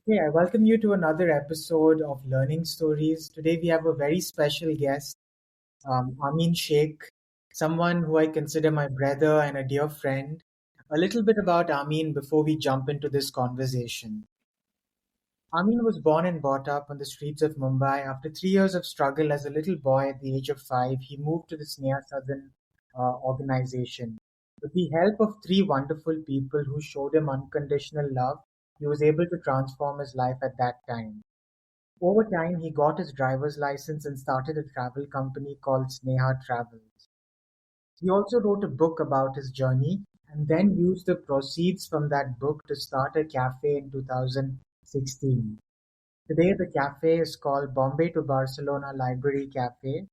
Okay, I welcome you to another episode of Learning Stories. Today we have a very special guest, Amin Sheikh, someone who I consider my brother and a dear friend. A little bit about Amin before we jump into this conversation. Amin was born and brought up on the streets of Mumbai. After 3 years of struggle as a little boy at the age of 5, he moved to the Sneha Southern organization. With the help of three wonderful people who showed him unconditional love, he was able to transform his life at that time. Over time, he got his driver's license and started a travel company called Sneha Travels. He also wrote a book about his journey and then used the proceeds from that book to start a cafe in 2016. Today, the cafe is called Bombay to Barcelona Library Cafe,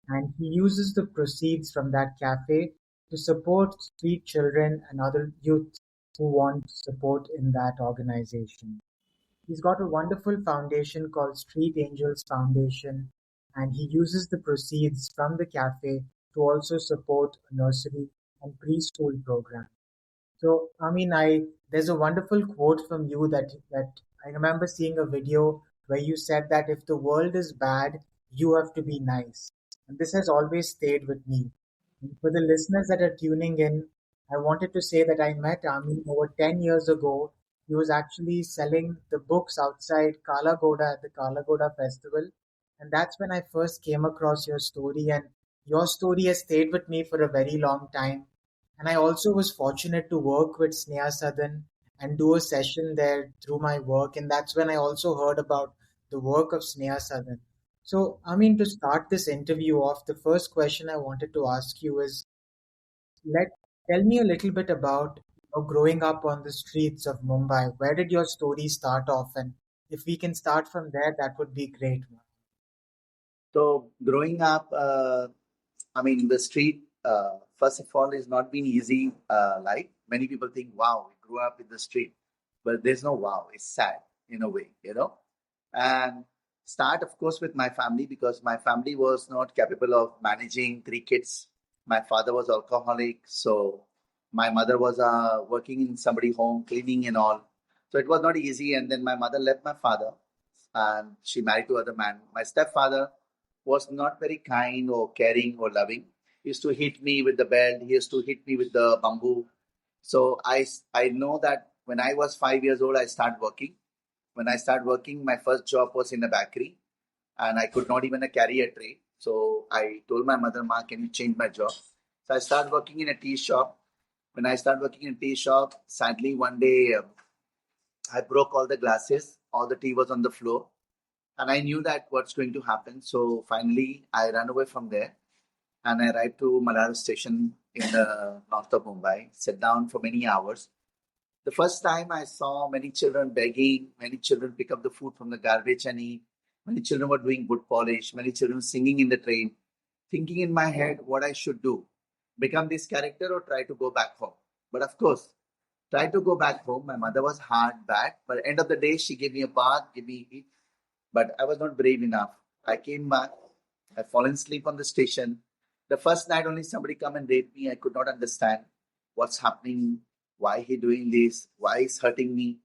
and he uses the proceeds from that cafe to support street children and other youth who want support in that organization. He's got a wonderful foundation called Street Angels Foundation, and he uses the proceeds from the cafe to also support a nursery and preschool program. So, I mean, I there's a wonderful quote from you that I remember seeing a video where you said that if the world is bad, you have to be nice, and this has always stayed with me. And for the listeners that are tuning in, I wanted to say that I met Amin over 10 years ago. He was actually selling the books outside Kala Goda at the Kala Goda festival, and that's when I first came across your story. And your story has stayed with me for a very long time, and I also was fortunate to work with Sneha Sadan and do a session there through my work. And that's when I also heard about the work of Sneha Sadan. So, I mean, to start this interview off, the first question I wanted to ask you is let tell me a little bit about growing up on the streets of Mumbai. Where did your story start off? And if we can start from there, that would be great. So growing up, the street, first of all, is not been easy life. Many people think, wow, we grew up in the street. But there's no wow. It's sad in a way. And start, of course, with my family because my family was not capable of managing three kids. My father was alcoholic. So my mother was working in somebody home, cleaning and all. So it was not easy. And then my mother left my father and she married to other man. My stepfather was not very kind or caring or loving. He used to hit me with the belt. He used to hit me with the bamboo. So I know that when I was 5 years old, I started working. When I started working, my first job was in a bakery, and I could not even carry a tray. So I told my mother, "Ma, can you change my job?" So I started working in a tea shop. When I started working in a tea shop, sadly one day I broke all the glasses. All the tea was on the floor and I knew that what's going to happen. So finally, I ran away from there and I arrived to Malabar station in the north of Mumbai, sat down for many hours. The first time I saw many children begging, many children pick up the food from the garbage and eat, many children were doing wood polish, many children singing in the train, thinking in my head what I should do, become this character or try to go back home. But of course, try to go back home. My mother was hard, bad, but at the end of the day, she gave me a bath, gave me eat, but I was not brave enough. I came back. I fallen asleep on the station. The first night only somebody come and raped me. I could not understand what's happening, why he doing this, why he's hurting me.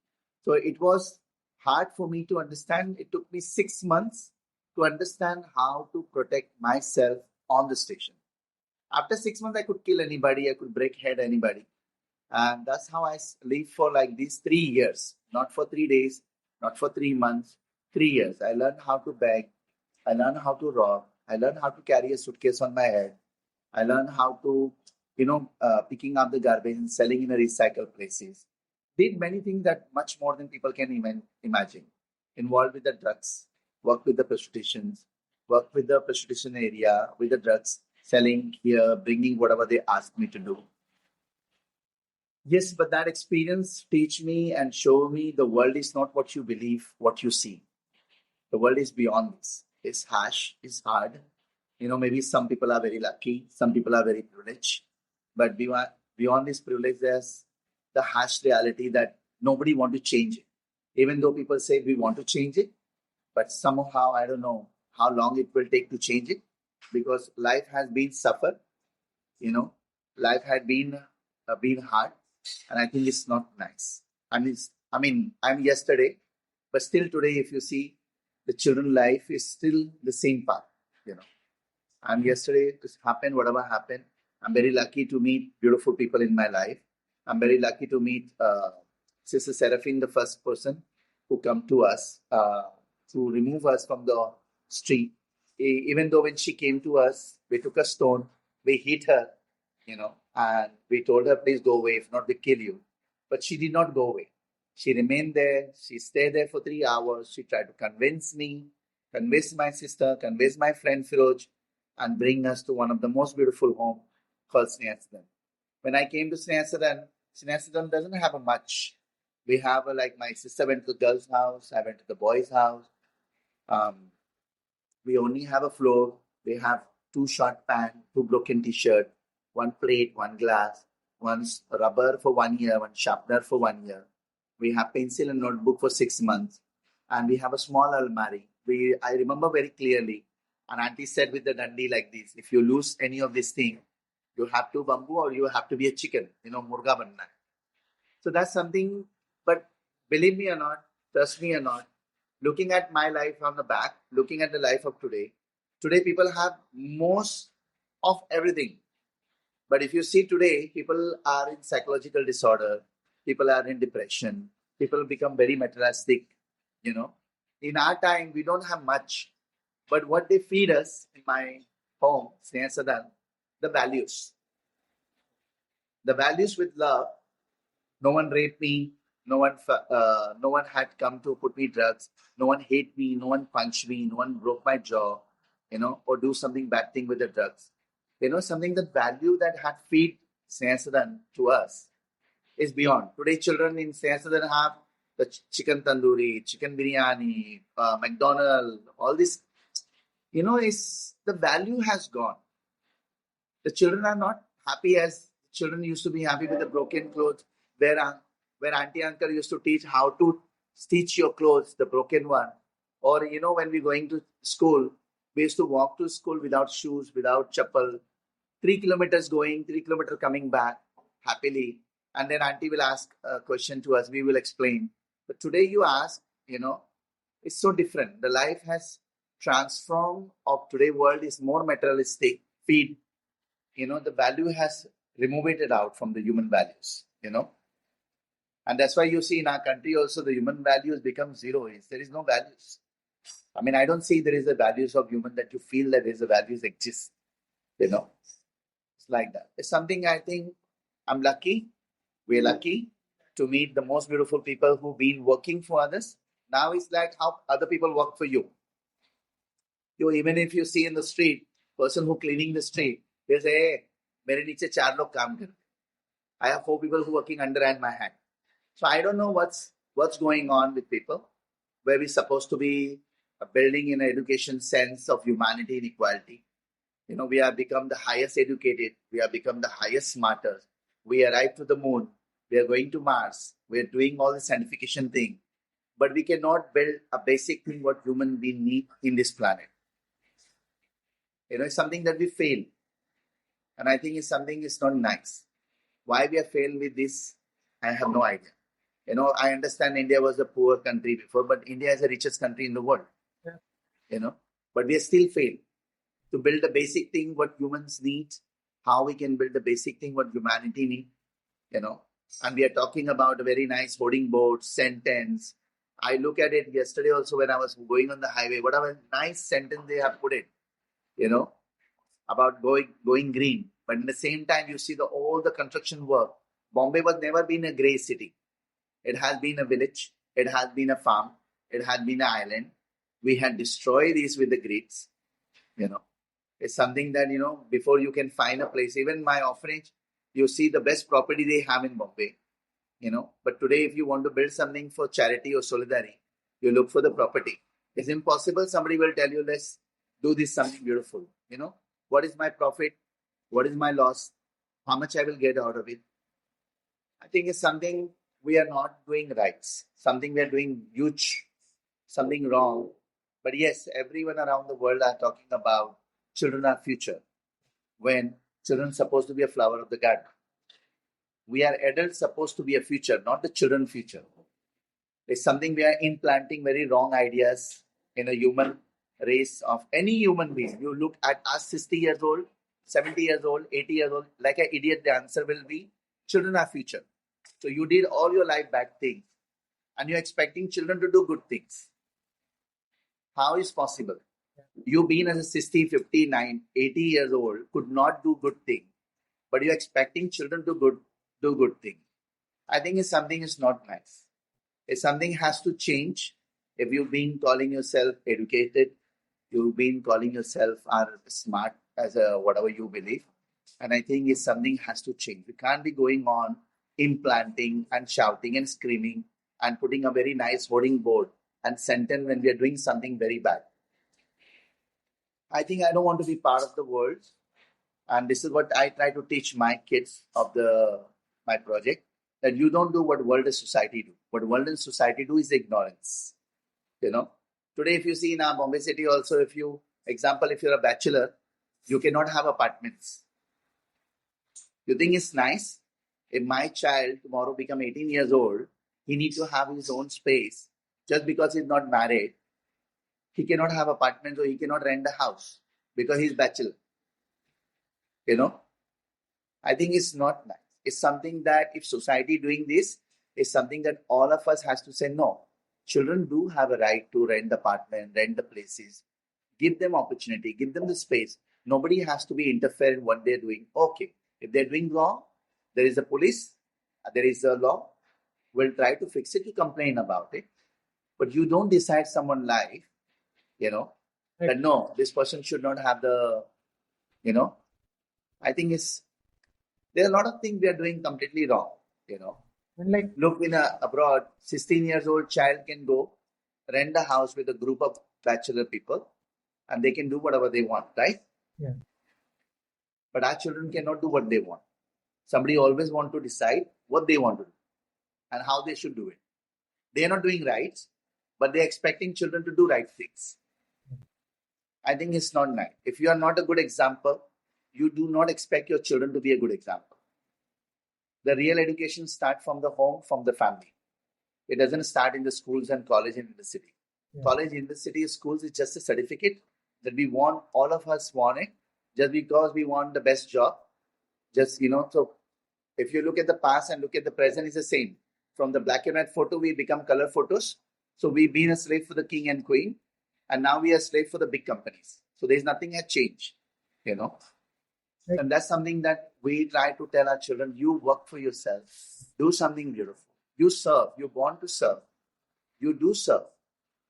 So it was hard for me to understand. It took me 6 months to understand how to protect myself on the station. After 6 months, I could kill anybody. I could break head anybody. And that's how I lived for like these 3 years, not for 3 days, not for 3 months, 3 years. I learned how to beg. I learned how to rob. I learned how to carry a suitcase on my head. I learned how to, picking up the garbage and selling in a recycle places. Did many things that much more than people can even imagine. Involved with the drugs, worked with the prostitutions, worked with the prostitution area, with the drugs, selling here, bringing whatever they asked me to do. Yes, but that experience teach me and show me the world is not what you believe, what you see. The world is beyond this. It's harsh, it's hard. Maybe some people are very lucky, some people are very privileged. But beyond this privilege, there's the harsh reality that nobody want to change it. Even though people say we want to change it, but somehow I don't know how long it will take to change it because life has been suffer, you know, life had been hard, and I think it's not nice. I'm yesterday, But still today, if you see, the children life is still the same path, you know. And yesterday, this happened, whatever happened. I'm very lucky to meet beautiful people in my life. I'm very lucky to meet Sister Seraphine, the first person who come to us to remove us from the street. Even though when she came to us, we took a stone, we hit her, and we told her, please go away, if not, we kill you. But she did not go away. She remained there. She stayed there for 3 hours. She tried to convince me, convince my sister, convince my friend Firoj, and bring us to one of the most beautiful homes called Snehasadan. When I came to Snehasadan doesn't have a much. We have like my sister went to the girls' house, I went to the boys' house. Um, we only have a floor. We have 2 short pants, 2 broken t-shirt, 1 plate, 1 glass, one rubber for 1 year, 1 sharpener for 1 year. We have pencil and notebook for 6 months, and we have a small almari. I remember very clearly. An auntie said with the dandi like this: if you lose any of this thing, you have to bamboo or you have to be a chicken, murga banna. So that's something. But believe me or not, trust me or not, looking at my life from the back, looking at the life of today people have most of everything. But if you see today, people are in psychological disorder, people are in depression, people become very materialistic. In our time, we don't have much. But what they feed us in my home, Sneha Sadan, the values. The values with love. No one raped me. No one had come to put me drugs. No one hate me. No one punched me. No one broke my jaw, or do something bad thing with the drugs. Something that value that had feed Sneha Sadan to us is beyond. Today, children in Sneha Sadan have the chicken tandoori, chicken biryani, McDonald's, all this. Is the value has gone. The children are not happy as children used to be happy with the broken clothes, where auntie uncle used to teach how to stitch your clothes, the broken one. Or when we're going to school, we used to walk to school without shoes, without chappal, 3 kilometers going, 3 kilometers coming back happily. And then auntie will ask a question to us, we will explain. But today you ask, it's so different. The life has transformed. Of today world is more materialistic, feed. The value has removed it out from the human values. And that's why you see in our country also the human values become zero. There is no values. I mean, I don't see there is a values of human that you feel that there is a values exist. It's like that. It's something I think I'm lucky. We're lucky to meet the most beautiful people who've been working for others. Now it's like how other people work for you. Even if you see in the street, person who cleaning the street, they say, hey, mere niche 4 log kaam kar. I have 4 people who working under and my hand. So I don't know what's going on with people, where we're supposed to be building in an education sense of humanity and equality. We have become the highest educated. We have become the highest smarters. We arrived to the moon. We are going to Mars. We are doing all the scientification thing. But we cannot build a basic thing what human being need in this planet. It's something that we fail. And I think it's something is not nice. Why we are failed with this, I have no idea. I understand India was a poor country before, but India is the richest country in the world. Yeah. But we are still failed to build the basic thing what humans need, how we can build the basic thing what humanity need. And we are talking about a very nice hoarding board, sentence. I look at it yesterday also when I was going on the highway. What a nice sentence they have put it, about going green. But at the same time, you see all the construction work. Bombay was never been a grey city. It has been a village. It has been a farm. It has been an island. We had destroyed these with the grids. It's something that, before you can find a place, even my orphanage, you see the best property they have in Bombay. But today, if you want to build something for charity or solidarity, you look for the property. It's impossible. Somebody will tell you, let's do this something beautiful. What is my profit? What is my loss? How much I will get out of it? I think it's something we are not doing right. Something we are doing huge, something wrong. But yes, everyone around the world are talking about children are future. When children are supposed to be a flower of the garden. We are adults supposed to be a future, not the children future. It's something we are implanting very wrong ideas in a human race of any human being. You look at us 60 years old, 70 years old, 80 years old, like an idiot, the answer will be children are future. So you did all your life bad things and you're expecting children to do good things. How is possible? You being as a 60, 59, 80 years old could not do good thing, but you're expecting children to do good thing. I think it's something is not nice. If something has to change, if you've been calling yourself educated, you've been calling yourself are smart as a whatever you believe, and I think it's something has to change. We can't be going on implanting and shouting and screaming and putting a very nice hoarding board and sentence when we are doing something very bad. I think I don't want to be part of the world, and this is what I try to teach my kids of my project, that you don't do what world and society do. What world and society do is ignorance. Today if you see in our Bombay city also, if you're a bachelor, you cannot have apartments. You think it's nice? If my child tomorrow become 18 years old, he needs to have his own space. Just because he's not married, he cannot have apartments or he cannot rent a house because he's bachelor. I think it's not nice. It's something that if society doing this, it's something that all of us has to say no. Children do have a right to rent the apartment, rent the places. Give them opportunity, give them the space. Nobody has to be interfere in what they're doing. Okay, if they're doing wrong, there is a police, there is a law. We'll try to fix it, you complain about it. But you don't decide someone's life, that no, this person should not have I think there are a lot of things we are doing completely wrong, And Look, in abroad, 16 years old child can go rent a house with a group of bachelor people and they can do whatever they want, right? Yeah. But our children cannot do what they want. Somebody always want to decide what they want to do and how they should do it. They are not doing right, but they're expecting children to do right things. I think it's not nice. If you are not a good example, you do not expect your children to be a good example. The real education starts from the home, from the family. It doesn't start in the schools and college and university. Yeah. College, university, schools is just a certificate that we want, all of us want it, just because we want the best job. So if you look at the past and look at the present, it's the same. From the black and white photo, we become color photos. So we've been a slave for the king and queen, and now we are slave for the big companies. So there's nothing has changed, Right. And that's something that we try to tell our children, you work for yourself, do something beautiful. You serve, you're born to serve. You do serve,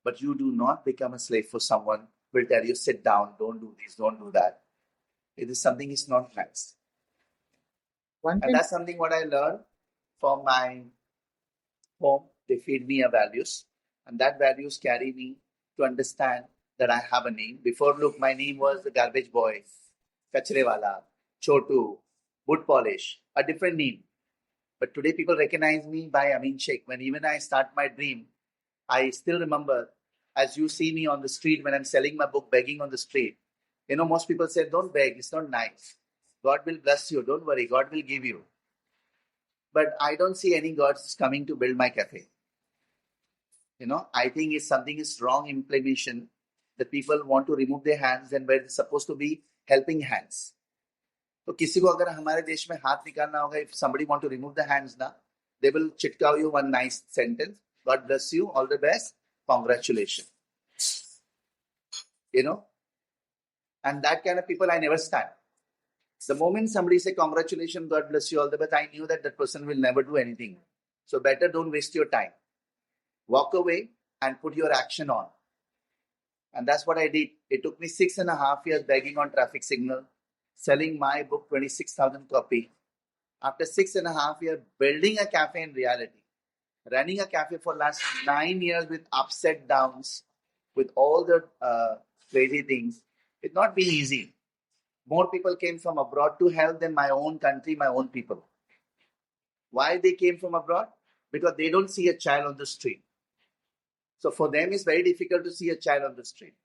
but you do not become a slave for someone who will tell you, sit down, don't do this, don't do that. It is something is not nice. And that's something what I learned from my home. They feed me a values, and that values carry me to understand that I have a name. Before, look, my name was the garbage boy, Kachrewala, Chotu, wood polish, a different name. But today people recognize me by Amin Sheikh. When even I start my dream, I still remember, as you see me on the street when I'm selling my book, begging on the street. Most people say, don't beg, it's not nice. God will bless you, don't worry, God will give you. But I don't see any gods coming to build my cafe. I think it's something is wrong implementation that people want to remove their hands and where they're supposed to be helping hands. तो किसी को अगर हमारे देश में हाथ निकालना होगा, if somebody want to remove the hands ना, they will चिटकाओ you one nice sentence, God bless you, all the best, congratulations. And that kind of people I never stand. The moment somebody say congratulations, God bless you, all the best, I knew that person will never do anything. So better don't waste your time. Walk away and put your action on. And that's what I did. It took me 6.5 years begging on traffic signal, selling my book, 26,000 copy. After 6.5 years, building a cafe in reality, running a cafe for last 9 years with ups and downs, with all the crazy things, it's not been easy. More people came from abroad to help than my own country, my own people. Why they came from abroad? Because they don't see a child on the street. So for them, it's very difficult to see a child on the street.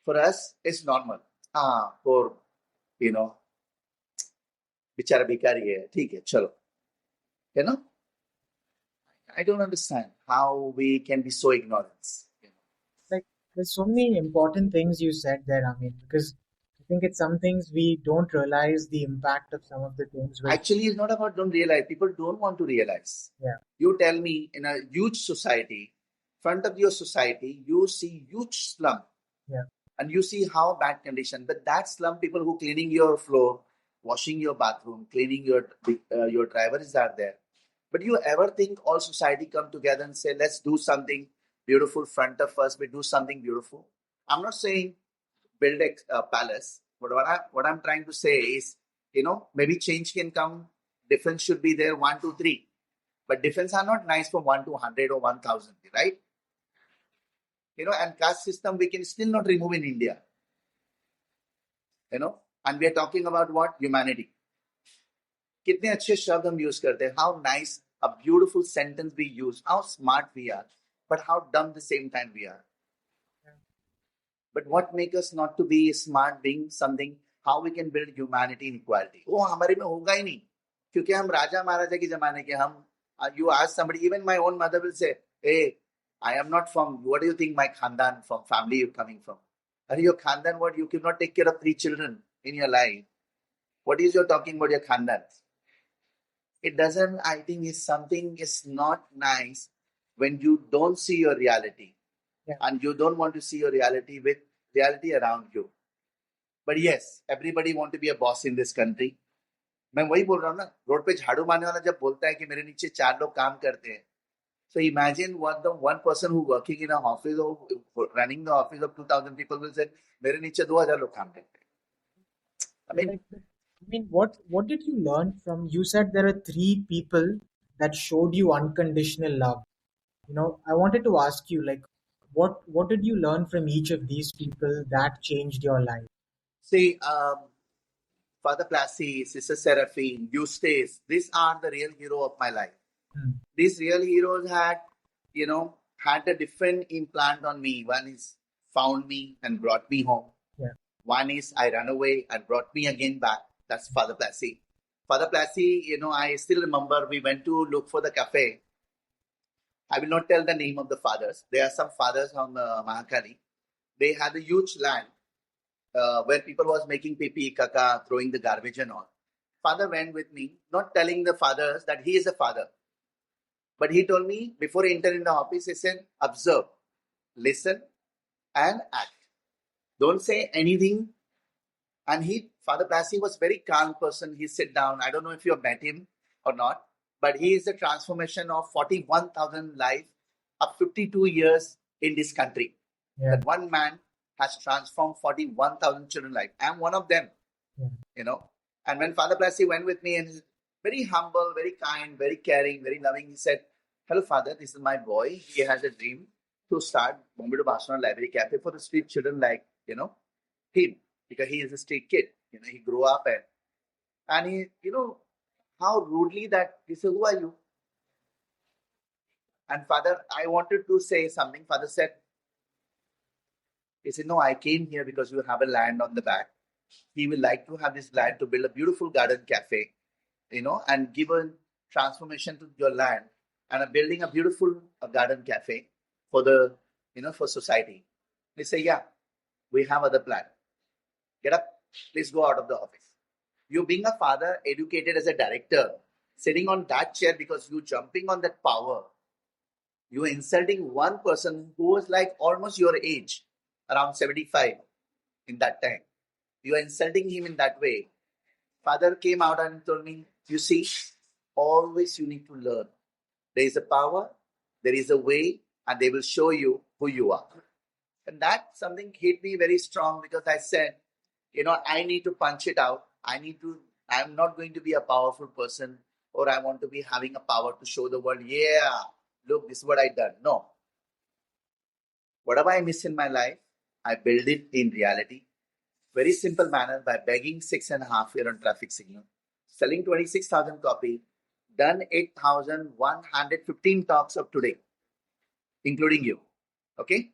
For us, it's normal. Poor, बिचारा भिखारी है, ठीक है, चलो. I don't understand how we can be so ignorant. Like, there's so many important things you said there, I mean, because I think it's some things we don't realize the impact of some of the things will. Actually, it's not about don't realize. People don't want to realize. Yeah, You tell me in a huge society, front of your society, you see huge slum yeah, and you see how bad condition. But that slum people who cleaning your floor, washing your bathroom, cleaning your drivers are there. But you ever think all society come together and say, let's do something beautiful front of us, we do something beautiful? I'm not saying build a palace, but what I'm trying to say is, maybe change can come, difference should be there, 1, 2, 3. But difference are not nice from 1 to 100 or 1,000, right? And caste system we can still not remove in India, and we are talking about what? Humanity. कितने अच्छे शब्द हम use करते हैं, how nice a beautiful sentence we use, how smart we are, but how dumb the same time we are. But what makes us not to be smart, being something, how we can build humanity and equality? वो हमारे में होगा ही नहीं, क्योंकि हम राजा महाराजा के जमाने के हम. You ask somebody, even my own mother will say, hey, I am not from, what do you think my khandan, from family you're coming from? Are your khandan, what, you cannot take care of 3 children in your life? What is you're talking about your khandan? It doesn't, I think, is something is not nice when you don't see your reality. yeah. And you don't want to see your reality with reality around you. But yes, everybody want to be a boss in this country. मैं वही बोल रहा हूँ ना, road पे झाड़ू मारने वाला जब बोलता है कि मेरे नीचे 4 लोग काम करते हैं, so imagine what the one person who working in an office or running the office of 2,000 people will say, मेरे नीचे 2,000 लोग काम करते हैं. I mean, what did you learn from? You said there are 3 people that showed you unconditional love. I wanted to ask you, like, what did you learn from each of these people that changed your life? see, Father Placid, Sister Seraphine, Eustace, these are the real hero of my life. These real heroes had a different implant on me. One is found me and brought me home. Yeah. One is I ran away and brought me again back. That's Father Placid. Father Placid, I still remember we went to look for the cafe. I will not tell the name of the fathers. There are some fathers on Mahakali. They had a huge land where people was making pipi, kaka, throwing the garbage and all. Father went with me, not telling the fathers that he is a father. But he told me, before he entered in the office, he said, observe, listen, and act. Don't say anything. And Father Placid was very calm person. He sit down. I don't know if you have met him or not, but he is the transformation of 41,000 life of 52 years in this country. Yeah. That one man has transformed 41,000 children's life. I am one of them, And when Father Placid went with me, and he's very humble, very kind, very caring, very loving, he said, hello, Father, this is my boy. He has a dream to start Bombay to Barcelona Library Cafe for the street children like, him, because he is a street kid. He grew up and he, how rudely that he said, who are you? And Father, I wanted to say something. Father said, he said, no, I came here because you have a land on the back. He will like to have this land to build a beautiful garden cafe, and give a transformation to your land and building a beautiful garden cafe for the, for society. They say, yeah, we have other plan. Get up, please go out of the office. You being a father, educated as a director, sitting on that chair because you jumping on that power, you are insulting one person who was like almost your age, around 75 in that time. You are insulting him in that way. Father came out and told me, you see, always you need to learn. There is a power, there is a way, and they will show you who you are. And that something hit me very strong because I said, I need to punch it out. I'm not going to be a powerful person or I want to be having a power to show the world, yeah, look, this is what I done. No. Whatever I miss in my life, I build it in reality. Very simple manner by begging 6.5 years on traffic signal, selling 26,000 copy, done 8,115 talks of today, including you. Okay?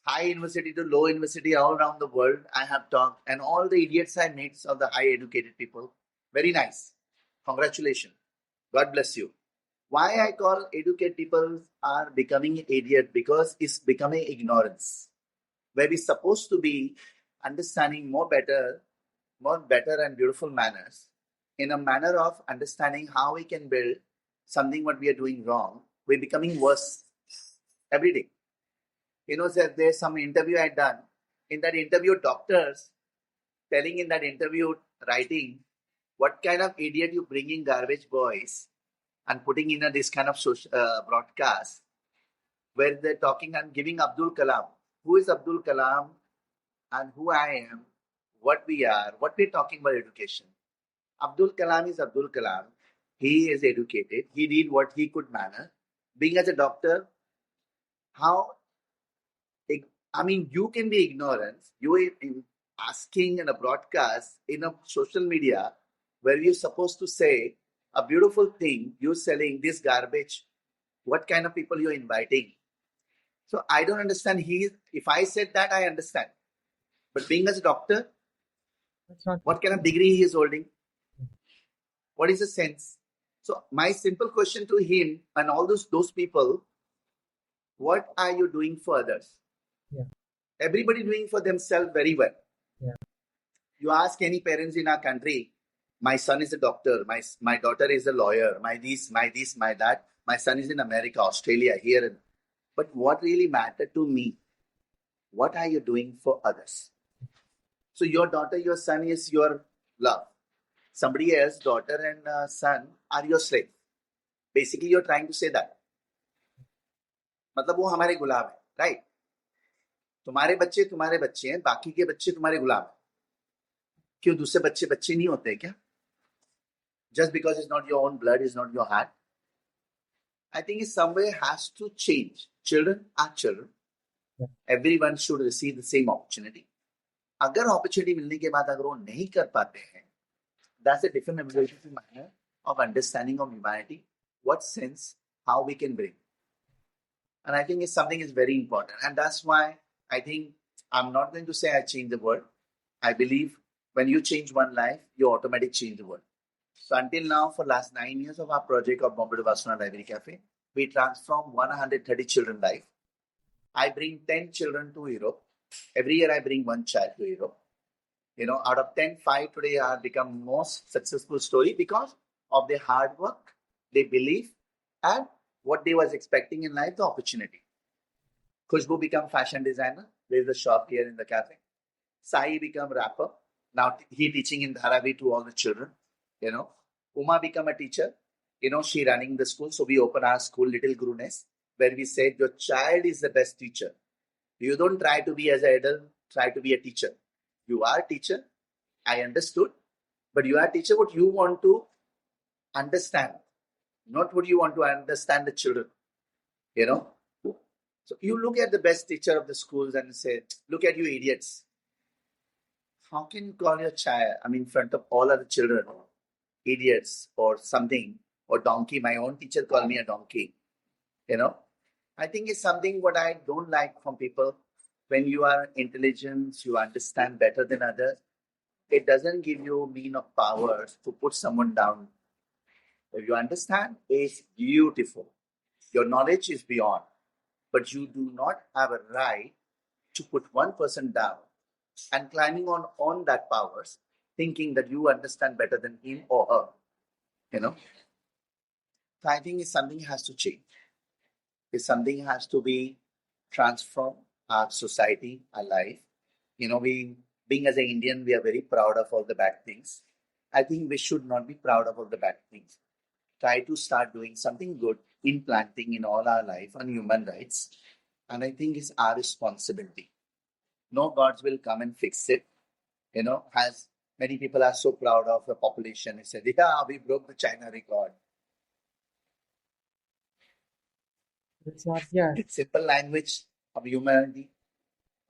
High university to low university all around the world, I have talked, and all the idiots I met of the high educated people. Very nice. Congratulations. God bless you. Why I call educate people are becoming idiot, because it's becoming ignorance. Where we're supposed to be understanding more better and beautiful manners, in a manner of understanding how we can build something what we are doing wrong, we're becoming worse every day. There's some interview I done. In that interview, doctors telling in that interview, writing, what kind of idiot you bringing garbage boys and putting in this kind of social, broadcast where they're talking and giving Abdul Kalam. Who is Abdul Kalam and who I am, what we are, what we're talking about education. Abdul Kalam is Abdul Kalam. He is educated. He did what he could manage. Being as a doctor, how, you can be ignorant. You are asking in a broadcast, in a social media, where you're supposed to say a beautiful thing, you're selling this garbage. What kind of people you're inviting? So I don't understand. If I said that, I understand. But being as a doctor, That's not what kind of degree he is holding? What is the sense? So my simple question to him and all those people, what are you doing for others? Yeah. Everybody doing for themselves very well. Yeah. You ask any parents in our country, my son is a doctor, my daughter is a lawyer, my that, my son is in America, Australia, here. But what really mattered to me, what are you doing for others? So your daughter, your son is your love. Somebody else's daughter and son are your slave. Basically, you're trying to say that. मतलब वो हमारे गुलाम है, right? तुम्हारे बच्चे हैं, बाकी के बच्चे तुम्हारे गुलाम हैं. क्यों दूसरे बच्चे बच्चे नहीं होते क्या? Just because it's not your own blood, it's not your heart. I think it somewhere has to change. Children are children. Yeah. Everyone should receive the same opportunity. अगर opportunity मिलने के बाद अगर वो नहीं कर पाते हैं, that's a different manner of understanding of humanity. What sense, how we can bring. And I think it's something is very important. And that's why I think I'm not going to say I change the world. I believe when you change one life, you automatically change the world. So until now, for last 9 years of our project of Bombay to Barcelona Library Cafe, we transform 130 children life. I bring 10 children to Europe. Every year I bring one child to Europe. Out of 10, 5 today are become most successful story because of their hard work, their belief, and what they was expecting in life, the opportunity. Khushbu become fashion designer. There's a shop here in the cafe. Sai become rapper. Now he teaching in Dharavi to all the children. Uma become a teacher. She running the school. So we open our school, Little Guru Nest, where we said your child is the best teacher. You don't try to be as an adult, try to be a teacher. You are a teacher. I understood. But you are a teacher what you want to understand. Not what you want to understand the children. So you look at the best teacher of the schools and say, look at you idiots. How can you call your child, in front of all other children, idiots or something, or donkey? My own teacher called me a donkey. I think it's something what I don't like from people. When you are intelligent, you understand better than others, it doesn't give you mean of power to put someone down. If you understand, it's beautiful. Your knowledge is beyond. But you do not have a right to put one person down and climbing on that powers, thinking that you understand better than him or her. So I think it's something has to change. It's something has to be transformed, our society, our life. We being as an Indian, we are very proud of all the bad things. I think we should not be proud of all the bad things. Try to start doing something good, implanting in all our life on human rights. And I think it's our responsibility. No gods will come and fix it. As many people are so proud of the population. They said, yeah, we broke the China record. It's not, yeah. It's simple language of humanity.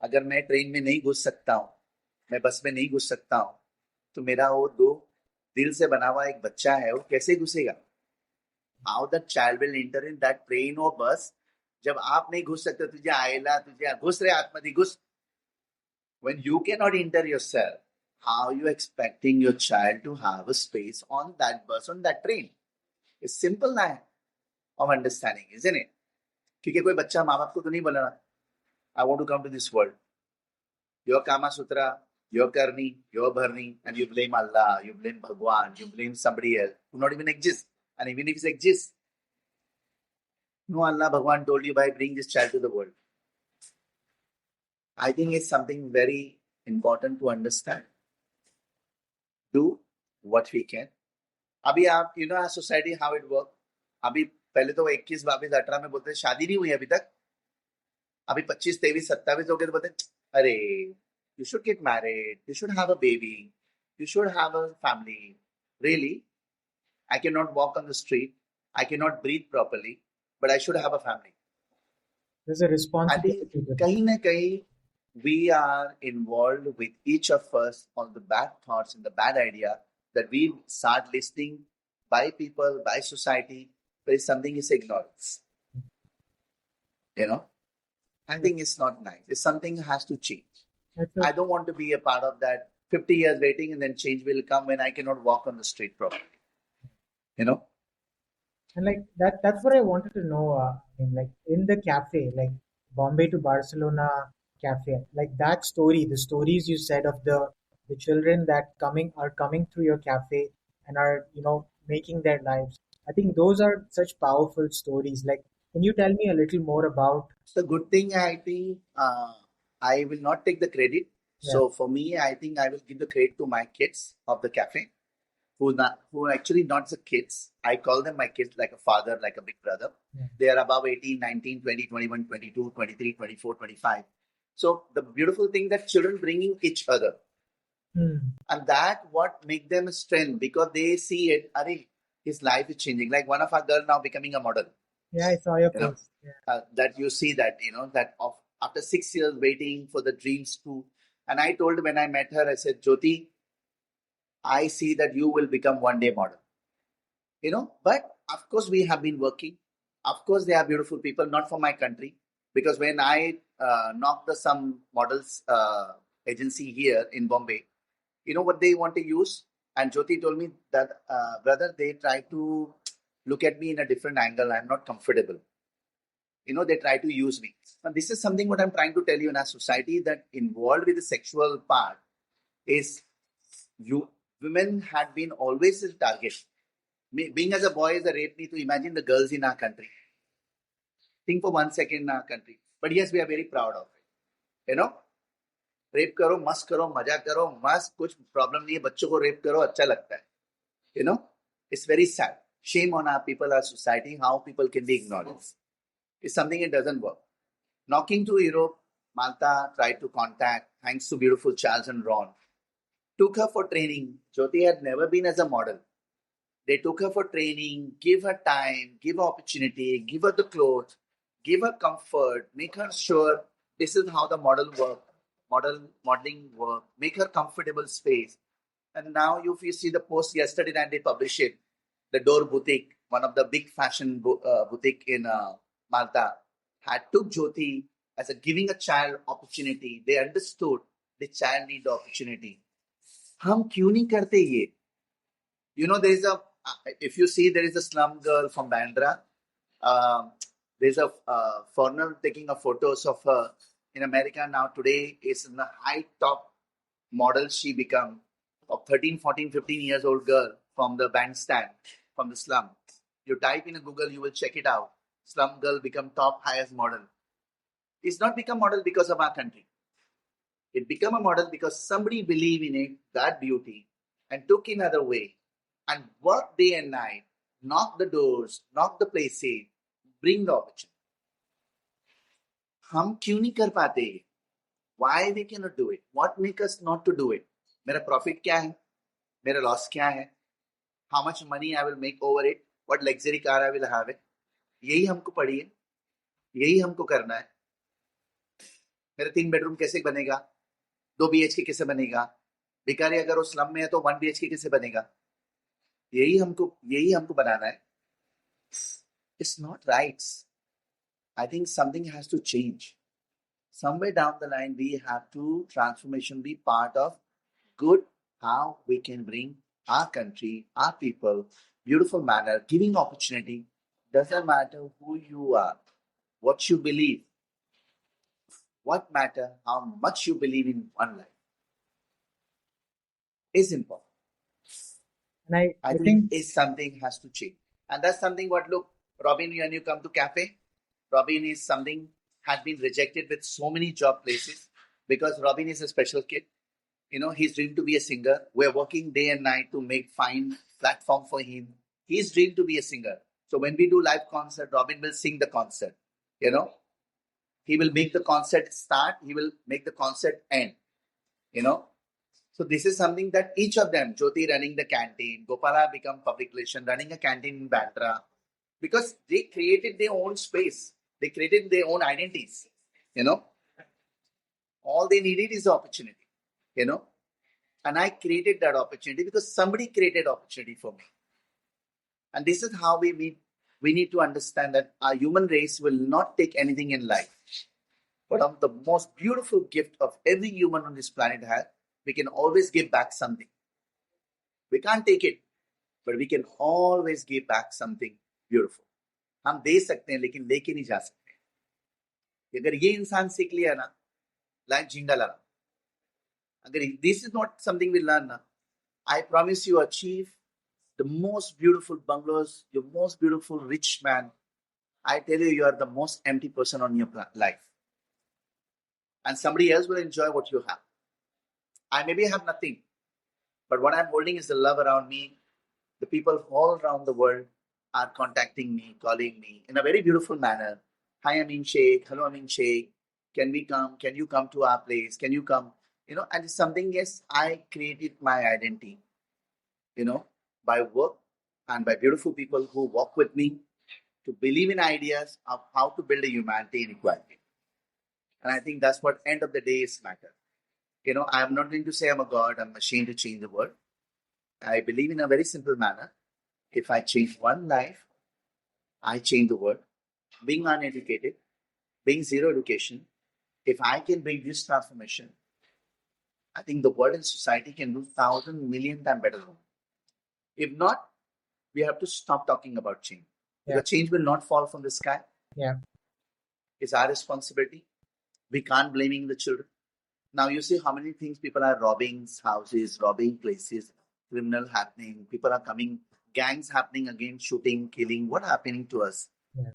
अगर मैं train में नहीं घुस सकता हूँ, मैं बस में नहीं घुस सकता हूँ, तो मेरा वो दो दिल से बना हुआ एक बच्चा है, वो कैसे घुसेगा? How that child will enter in that train or bus? जब आप नहीं घुस सकते, तुझे आएला, तुझे घुस रहे आत्मधि घुस. When you cannot enter yourself, how are you expecting your child to have a space on that bus, on that train? It's simple now. of understanding, isn't it? क्योंकि कोई बच्चा माँ बाप को तो नहीं बोला ना, I want to come to this world. Your Kama Sutra, your Karni, your Bharni, and you blame Allah, you blame Bhagwan, you blame somebody else who not even exists. And even if it exists, no, Allah Bhagwan told you by bring this child to the world. I think it's something very important to understand. Do what we can. अभी आप you know our society how it work. अभी पहले तो 21, 22, 18 में बोलते शादी नहीं हुई अभी तक. अभी 25, 23, 27 हो गए तो बोलते अरे you should get married, you should have a baby, you should have a family. Really, I cannot walk on the street, I cannot breathe properly, but I should have a family. There's a I think responsibility to that. kahin na kahin we are involved with each of us on the bad thoughts and the bad idea that we start listening by people, by society, but if something is ignored. You know, I think it's not nice. It's something has to change. That's I a, don't want to be a part of that 50 years waiting and then change will come when I cannot walk on the street properly. You know? and like that's what I wanted to know. I mean, like in the cafe, like Bombay to Barcelona cafe, like that story, the stories you said of the children that coming through your cafe and are making their lives. I think those are such powerful stories. Like, can you tell me a little more about? So good thing I think I will not take the credit. Yeah, So for me, I think I will give the credit to my kids of the cafe who are actually not the kids. I call them my kids like a father, like a big brother. yeah. They are above 18, 19, 20, 21, 22, 23, 24, 25. So the beautiful thing that children bringing each other. Hmm. And that what make them strength because they see it, Ari, his life is changing. Like one of our girl now becoming a model. Yeah, I saw your You know, post. Yeah. that you see that, that of after 6 years waiting for the dreams to. And I told when I met her, I said, Jyoti, I see that you will become one day model. But of course we have been working. Of course they are beautiful people, not for my country. Because when I knocked some models agency here in Bombay, you know what they want to use? And Jyoti told me that, brother, they try to look at me in a different angle. I'm not comfortable. They try to use me. And this is something what I'm trying to tell you in our society that involved with the sexual part is women had been always the target. Being as a boy is a rape me to imagine the girls in our country. Think for 1 second in our country. But yes, we are very proud of it. Rape करो मस्त करो मजा करो मस्त कुछ problem नहीं है बच्चों को रेप करो अच्छा लगता है it's very sad shame on our people our society how people can be ignored it's something it doesn't work knocking to Europe Malta tried to contact thanks to beautiful Charles and Ron took her for training Jyoti had never been as a model they took her for training give her time give her opportunity give her the clothes give her comfort make her sure this is how the modeling work, make her comfortable space. And now if you see the post yesterday and they publish it, the Door Boutique, one of the big fashion boutique in Malta, had took Jyoti as a giving a child opportunity. They understood the child need the opportunity. हम क्यों नहीं करते ये? There is if you see there is a slum girl from Bandra. There's a foreigner taking a photos of her in America now today is in the high top model she become of 13, 14, 15 years old girl from the bandstand, from the slum. You type in a Google, you will check it out. Slum girl become top highest model. It's not become model because of our country. It become a model because somebody believe in it, that beauty, and took another way and work day and night, knock the doors, knock the places, bring the opportunity. हम क्यों नहीं कर पाते ये why we cannot do it what make us not to do it मेरा profit क्या है मेरा loss क्या है how much money I will make over it what luxury car I will have it यही हमको पड़ी है यही हमको करना है मेरा 3 बेडरूम कैसे बनेगा 2 BHK कैसे बनेगा भिखारी अगर वो स्लम में है तो 1 BHK कैसे बनेगा यही हमको बनाना है it's not right I think something has to change. Somewhere down the line, we have to transformation be part of good how we can bring our country, our people, beautiful manner, giving opportunity. Doesn't matter who you are, what you believe, what matter how much you believe in one life is important. And I I think think, is something has to change. And that's something what look, Robin, when you come to cafe, Robin is something has been rejected with so many job places because Robin is a special kid. You know, he's dreamed to be a singer. We're working day and night to make fine platform for him. He's dreamed to be a singer. So when we do live concert, Robin will sing the concert. You know, he will make the concert start. He will make the concert end. You know, so this is something that each of them, Jyoti running the canteen, Gopala become public relation, running a canteen in Bandra, because they created their own space. They created their own identities. You know, all they needed is the opportunity. You know, and I created that opportunity because somebody created opportunity for me. And this is how we meet. We need to understand that our human race will not take anything in life. But of the most beautiful gift of every human on this planet has, we can always give back something. We can't take it, but we can always give back something beautiful. हम दे सकते हैं लेकिन लेके नहीं जा सकते. अगर ये इंसान सीख लिया ना, लाइफ झिंगा लगा. अगर this is not something we learn ना, I promise you achieve the most beautiful bungalows, your most beautiful rich man. I tell you, you are the most empty person on your life. And somebody else will enjoy what you have. I maybe have nothing, but what I'm holding is the love around me. The people all around the world are contacting me, calling me in a very beautiful manner. Hi, Amin Sheikh. Hello, Amin Sheikh. Can we come? Can you come to our place? Can you come? You know, and it's something, yes, I created my identity, you know, by work and by beautiful people who walk with me to believe in ideas of how to build a humanity and equality. And I think that's what end of the day is matter. You know, I'm not going to say I'm a god, I'm a machine to change the world. I believe in a very simple manner. If I change one life, I change the world. Being uneducated, being zero education, if I can bring this transformation, I think the world and society can do 1,000 million times better. If not, we have to stop talking about change. yeah, Because change will not fall from the sky. yeah, It's our responsibility. We can't blaming the children. Now you see how many things people are robbing houses, robbing places, criminal happening. People are coming, gangs happening again, shooting, killing. What happening to us? yeah,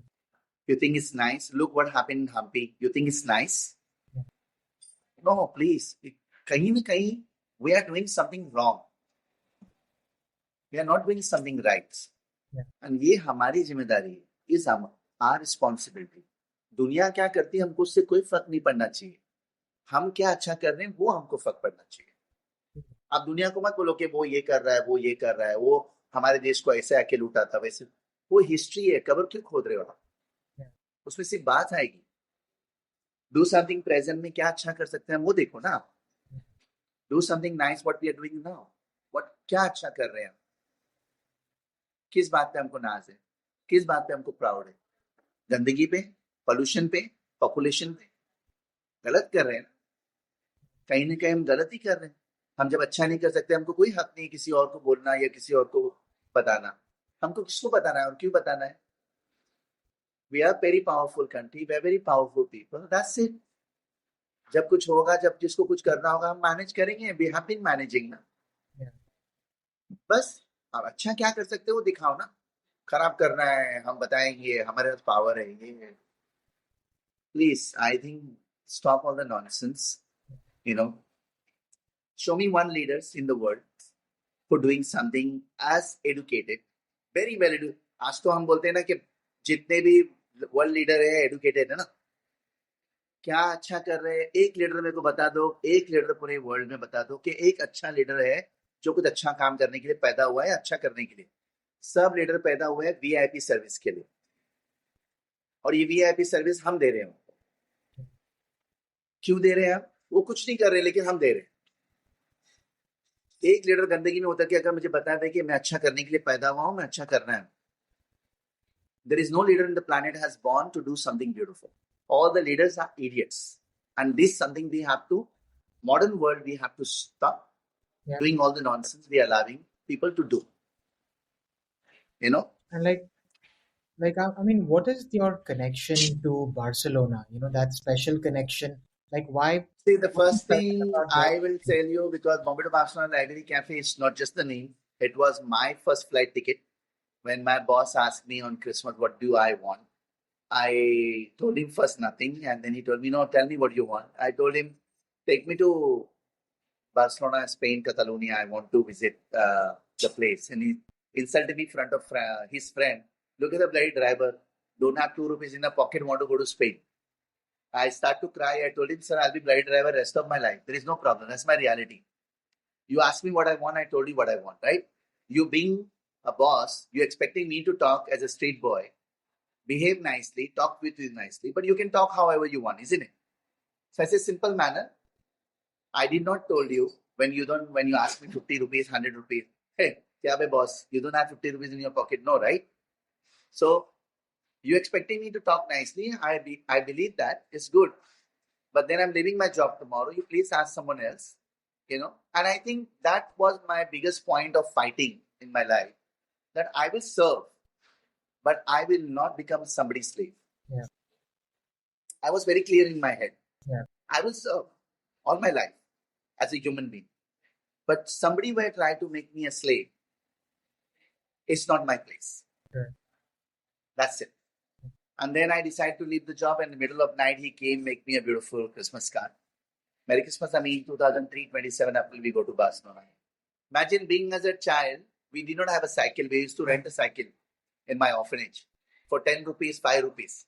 You think it's nice? Look what happened in Hampi. You think it's nice? yeah, No, please. Kahin na kahin, we are doing something wrong. We are not doing something right. yeah, And ये हमारी जिम्मेदारी है. Is our responsibility. दुनिया क्या करती है हमको उससे कोई फर्क नहीं पड़ना चाहिए. हम क्या अच्छा कर रहे हैं वो हमको फर्क पड़ना चाहिए. आप दुनिया को मत बोलो कि वो ये कर रहा है, वो ये कर रहा है, वो हमारे देश को ऐसे आके लूटा था वैसे. वो हिस्ट्री है, कबर क्यों खोद रहे हो आप? yeah, उसमें सिर्फ बात आएगी. डू समथिंग प्रेजेंट में क्या अच्छा कर सकते हैं वो देखो ना. Do something nice what we are doing now. What क्या अच्छा कर रहे हैं. किस बात पे हमको नाज है, किस बात पे हमको प्राउड है. गंदगी पे, पोल्यूशन पे, पॉपुलेशन पे. गलत कर रहे हैं ना. कहीं ना कहीं हम गलत ही कर रहे हैं. हम जब अच्छा नहीं कर सकते, हमको कोई हक नहीं किसी और को बोलना या किसी और को बताना. हमको किसको बताना है और क्यों बताना है. We are very powerful country, we are very powerful people. That's it. जब कुछ होगा, जब जिसको कुछ करना होगा, हम मैनेज करेंगे. We have been managing ना. yeah, बस आप अच्छा क्या कर सकते हो दिखाओ ना. खराब करना है, हम बताएंगे हमारे पास पावर है ये. Please, I think stop all the nonsense. You know, show me one leaders in the world for doing something as educated, very well educated. आज तो हम बोलते हैं ना कि जितने भी वर्ल्ड लीडर है एडुकेटेड है ना. क्या अच्छा कर रहे हैं. एक लीडर मेरे को बता दो, एक लीडर पूरे वर्ल्ड में बता दो कि एक अच्छा लीडर है जो कुछ अच्छा काम करने के लिए पैदा हुआ है, अच्छा करने के लिए. सब लीडर पैदा हुए हैं वीआईपी सर्विस के लिए. और ये वीआईपी सर्विस हम दे रहे हैं. क्यों दे रहे हैं हम. वो कुछ नहीं कर रहे लेकिन हम दे रहे हैं. एक लीडर गंदगी में होता कि अगर मुझे बता दे कि मैं अच्छा करने के लिए पैदा हुआ हूं, मैं अच्छा करना है. There is no leader in the planet has born to do something beautiful. All the leaders are idiots. And this is something we have to, modern world, we have to stop yeah. doing all the nonsense we are allowing people to do. You know? And like Like, I mean, what is your connection to Barcelona? You know, that special connection. Like, why? See, the What is first special thing about that? I will tell you, because Bombay to Barcelona Library Cafe is not just the name, it was my first flight ticket. When my boss asked me on Christmas, what do I want? I told him first nothing, and then he told me, no, tell me what you want. I told him, take me to Barcelona, Spain, Catalonia. I want to visit the place. And he insulted me in front of his friend. Look at the bloody driver. Don't have 2 rupees in the pocket, want to go to Spain. I start to cry. I told him, sir, I'll be bloody driver rest of my life. There is no problem. That's my reality. You asked me what I want, I told you what I want, right? You being a boss, you're expecting me to talk as a street boy, behave nicely, talk with you nicely, but you can talk however you want, isn't it? So as a simple manner, I did not told you when you ask me 50 rupees, 100 rupees, hey, kya boss, you don't have 50 rupees in your pocket, no, right? So you expecting me to talk nicely, I believe that is good. But then I'm leaving my job tomorrow. You please ask someone else, And I think that was my biggest point of fighting in my life, that I will serve, but I will not become somebody's slave. Yeah, I was very clear in my head. yeah, I will serve all my life as a human being. But somebody will try to make me a slave. It's not my place. sure. That's it. And then I decided to leave the job. In the middle of night, he came, make me a beautiful Christmas card. Merry Christmas, Amin. 2003, 27 April, we go to Barcelona. Imagine being as a child, we did not have a cycle. We used to rent a cycle in my orphanage for 10 rupees, 5 rupees.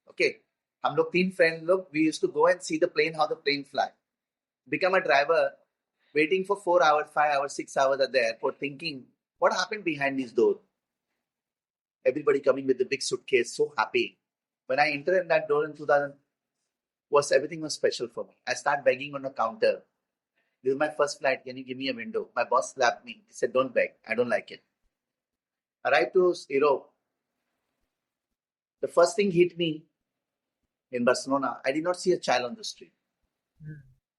Okay. हम लोग 3 friends लोग, we used to go and see the plane, how the plane fly. Become a driver, waiting for 4 hours, 5 hours, 6 hours at the airport, thinking, what happened behind this door? Everybody coming with the big suitcase, so happy. When I entered in that door in 2000, everything was special for me. I started begging on a counter. This is my first flight. Can you give me a window? My boss slapped me. He said, don't beg. I don't like it. Arrived to Europe. The first thing hit me in Barcelona. I did not see a child on the street.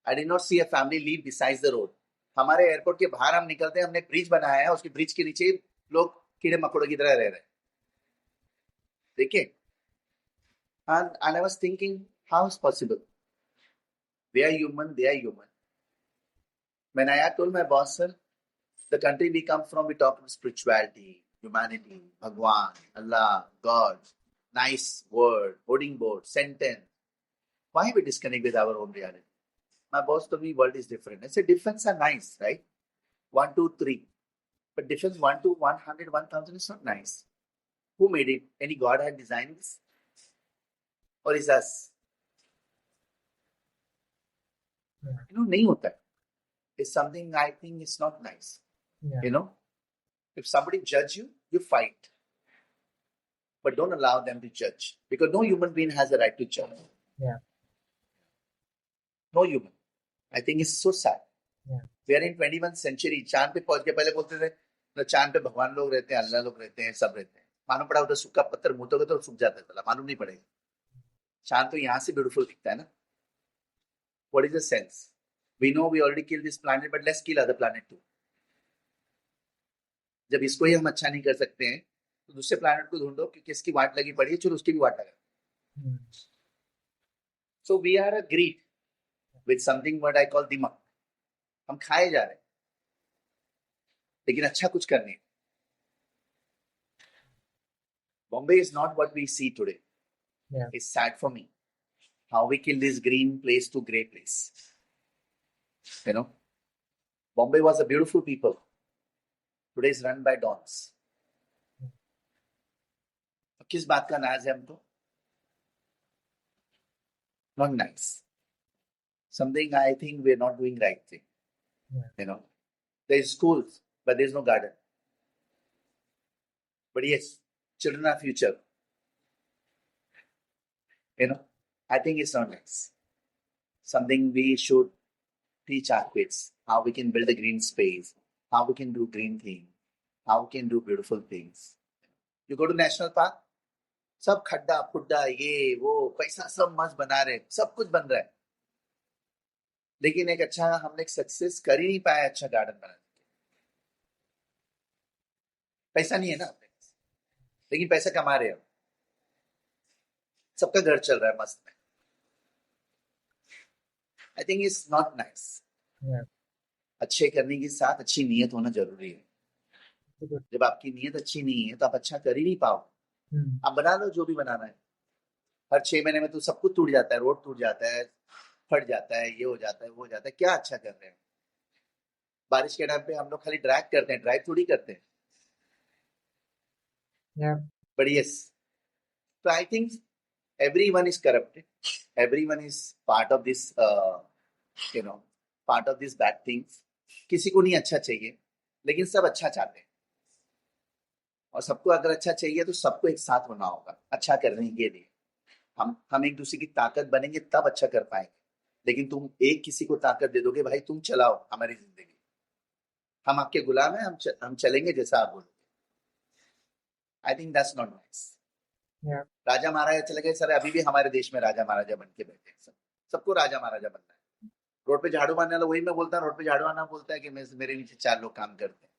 I did not see a family leave besides the road. हमारे airport के बाहर हम निकलते हैं, हमने bridge बनाया है, उसके ब्रिज के नीचे लोग कीड़े मकोड़ों की तरह रह रहे हैं. देखिए. And I was thinking, how is possible? We are human, they are human. When I told my boss, sir, the country we come from, we talk about spirituality, humanity, Bhagwan, Allah, God, nice word, hoarding board, sentence. Why we disconnect with our own reality? My boss told me world is different. I said, difference are nice, right? 1, 2, 3. But difference 1 to 100, 1000 is not nice. Who made it? Any God had designed this? Or is us? नहीं होता है. It's something I think is not nice. Yeah. If somebody judge you, you fight. But don't allow them to judge. Because no human being has the right to judge. Yeah. No human. I think it's so sad. Yeah. We are in 21st century. चांद पे पहुंच के पहले बोलते थे ना, चांद पे भगवान लोग रहते हैं, अल्लाह लोग रहते हैं, सब रहते हैं. मालूम पड़ा उधर सूखा पत्थर मुँह तो सूख जाता है, मालूम नहीं पड़ेगा. चांद तो यहाँ से ब्यूटीफुल दिखता है ना. What is the sense? We know we already killed this planet, but let's kill other planet too. जब इसको ही हम अच्छा नहीं कर सकते हैं, तो दूसरे प्लैनेट को ढूंढो कि किसकी वाट लगी पड़ी है, चलो उसकी भी वाट लगा. So we are a greed with something what I call दिमाग. हम खाए जा रहे हैं, लेकिन अच्छा कुछ करने. Bombay is not what we see today. Yeah. It's sad for me how we kill this green place to grey place. Bombay was a beautiful people. Today is run by dons. किस बात का नाज है हमको? Not nice. Something I think we're not doing right thing. Yeah. There's schools, but there's no garden. But yes, children are future. I think it's not nice. Something we should teach our kids, how we can build a green space, how we can do green things, how we can do beautiful things. You go to national park, सब खड्डा फुड्डा ये वो पैसा सब मस्त बना रहे, सब कुछ बन रहा है, लेकिन एक अच्छा हमने सक्सेस कर ही नहीं पाया अच्छा गार्डन बनाने के. पैसा नहीं है ना, लेकिन पैसा कमा रहे हो. सबका घर चल रहा है मस्त में. I think it's not nice. Yeah. अच्छे करने के साथ अच्छी नीयत होना जरूरी है. Good. जब आपकी नीयत अच्छी नहीं है तो आप अच्छा कर ही नहीं पाओ. Hmm. आप बना लो जो भी बनाना है. हर 6 महीने में तो सब कुछ टूट जाता है, रोड टूट जाता है, फट जाता है, ये हो जाता है, वो हो जाता है. क्या अच्छा कर रहे हैं? बारिश के टाइम पे हम लोग खाली ड्रैग करते हैं, ड्राइव थोड़ी करते हैं. Yeah. बट यस, तो I think everyone is corrupted, everyone is part of this you know part of these bad things. किसी को नहीं अच्छा चाहिए, लेकिन सब अच्छा चाहते हैं. और सबको अगर अच्छा चाहिए तो सबको एक साथ होना होगा अच्छा करने के लिए. हम एक दूसरे की ताकत बनेंगे तब अच्छा कर पाएंगे. लेकिन तुम एक किसी को ताकत दे दोगे, भाई तुम चलाओ हमारी जिंदगी, हम आपके गुलाम हैं, हम चलेंगे जैसा आप बोलोगे. I think that's not nice. Yeah. राजा महाराजा चले गए सर, अभी भी हमारे देश में राजा महाराजा बन के बैठे हैं सब. सबको राजा महाराजा बनना है. रोड पे झाड़ू मारने वाला वही मैं बोलता हूँ, रोड पे झाड़ू मारना बोलता है कि मेरे नीचे 4 लोग काम करते हैं.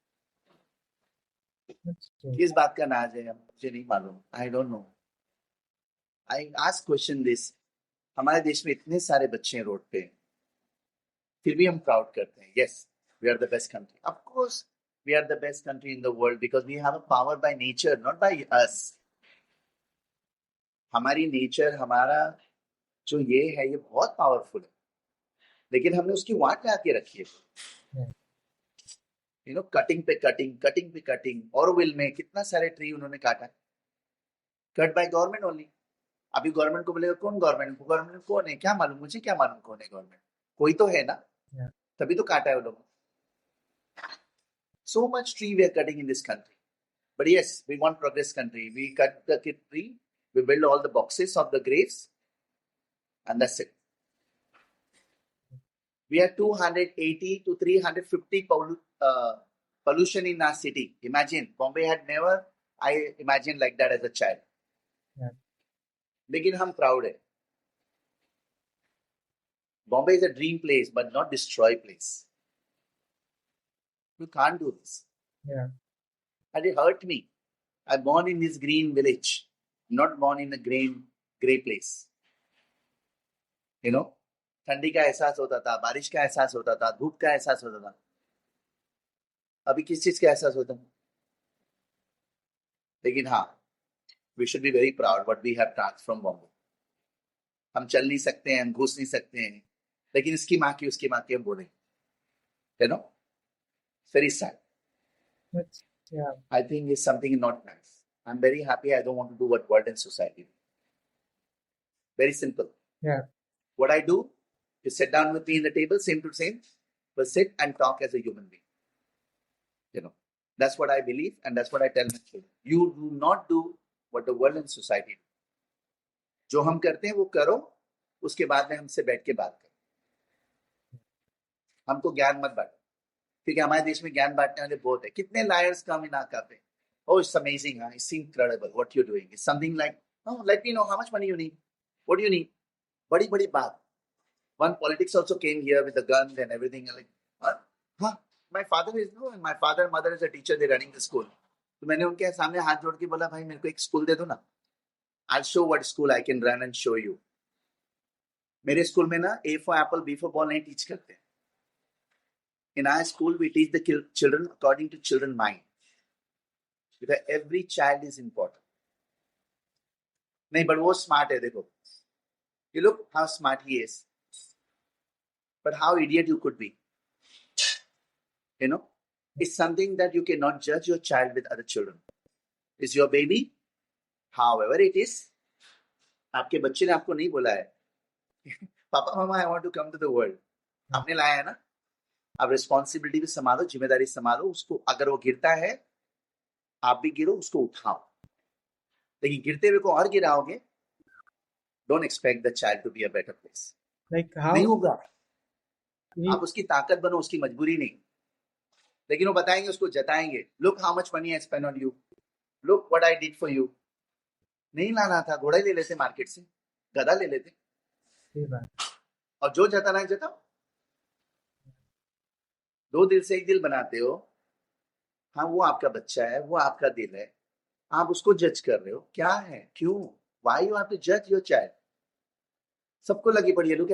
That's true. किस बात का नाज है मुझे नहीं मालूम. I don't know. I ask question this. हमारे देश में इतने सारे बच्चे हैं रोड पे, फिर भी हम प्राउड करते हैं. Yes, we are the best country. Of course we are the best country in the world because we have a power by nature, not by us. हमारी नेचर, हमारा जो ये है, ये बहुत पावरफुल है, लेकिन हमने उसकी वाट लगा के रखी है. Yeah. कटिंग पे कटिंग, कटिंग पे कटिंग. और विल में कितना सारे ट्री उन्होंने काटा है. Cut by government only. अभी गवर्नमेंट को बोलेगा कौन गवर्नमेंट, गवर्नमेंट कौन है क्या मालूम, मुझे क्या मालूम कौन है गवर्नमेंट. कोई तो है ना. Yeah. तभी तो काटा है वो लोग. So much tree we are cutting in this country. But yes, we want progress country. We cut the tree, we build all the boxes of the graves, and that's it. We are 280 to 350 pollution in our city. Imagine, Bombay had never, I imagined like that as a child. Yeah. लेकिन हम proud है. Bombay is a dream place, but not destroy place. You can't do this. Yeah. And it hurt me. I'm born in this green village, not born in a grey place. ठंडी का एहसास होता था, बारिश का एहसास होता था, धूप का एहसास होता था. अभी किस चीज का एहसास होता है? लेकिन हाँ, we should be very proud what we have trans from Bombay. हम चल नहीं सकते हैं, हम घुस नहीं सकते हैं, लेकिन इसकी माँ की उसकी माँ की हम बोलेंगे. Very sad. Yeah. I think it's something not nice. I'm very happy. I don't want to do what world and society do. Very simple. Yeah. What I do is sit down with me in the table, same to same, but sit and talk as a human being. That's what I believe, and that's what I tell my children. You do not do what the world and society do. जो हम करते हैं वो करो, उसके बाद में हमसे बैठ के बात करो. हमको ज्ञान मत बांटो, क्योंकि हमारे देश में ज्ञान बांटने वाले बहुत है. कितने लायर्स कम इन आका पे. Oh, it's amazing, huh? It's incredible what you're doing. It's something like, oh, let me know how much money you need. What do you need? बड़ी बड़ी बात. One politics also came here with the guns and everything. Like, huh? My father is no, my father and mother is a teacher. They're running the school. तो मैंने उनके सामने हाथ जोड़ के बोला, भाई मेरे को एक स्कूल दे दो ना. I'll show what school I can run and show you. मेरे स्कूल में ना A for apple, B for ball नहीं टीच करते. In our school, we teach the children according to children mind. Because every child is important. नहीं, but वो smart है, देखो. You look how smart he is. But how idiot you could be. It's something that you cannot judge your child with other children. It's your baby. However it is, आपके बच्चे ने आपको नहीं बोला है, पापा मामा I want to come to the world. आपने लाया है ना. आप रिस्पॉन्सिबिलिटी भी संभालो, जिम्मेदारी संभालो. उसको अगर वो गिरता है, आप भी गिरो, उसको उठाओ. लेकिन गिरते हुए को और गिराओगे, don't expect the child to be a better place. नहीं होगा. आप उसकी ताकत बनो, उसकी मजबूरी नहीं. लेकिन वो बताएंगे, उसको जताएंगे, look how much money I spend on you, look what I did for you. नहीं लाना था, घोड़ा ले लेते मार्केट से, गधा ले लेते. और जो जताना है जताओ. 2 दिल से 1 दिल बनाते हो. हाँ, वो आपका बच्चा है, वो आपका दिल है. आप उसको जज कर रहे हो, क्या है, क्यों, Why you have to judge your child? सबको लगी पड़ी है, look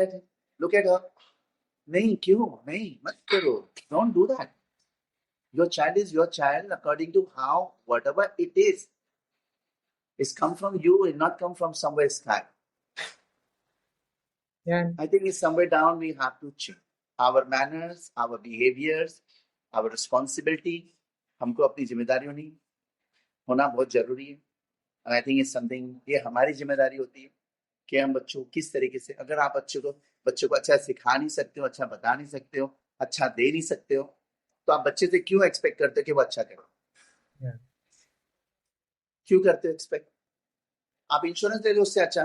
at her. नहीं, क्यों नहीं, मत करो. Don't do that. Your child is your child according to how, whatever it is. It's come from you and not come from somewhere sky. Yeah. I think it's somewhere down we have to change. Our manners, our behaviors, our responsibility. हमको अपनी जिम्मेदारी होना बहुत जरूरी है. And I think it's something, ये हमारी जिम्मेदारी होती है कि हम बच्चों को किस तरीके से, अगर आप बच्चों को अच्छा सिखा नहीं सकते हो, अच्छा बता नहीं सकते हो, अच्छा दे नहीं सकते हो, तो आप बच्चे से क्यों एक्सपेक्ट करते हो कि वो अच्छा करे? Yeah. क्यों करते हो एक्सपेक्ट? आप इंश्योरेंस दे दो उससे अच्छा,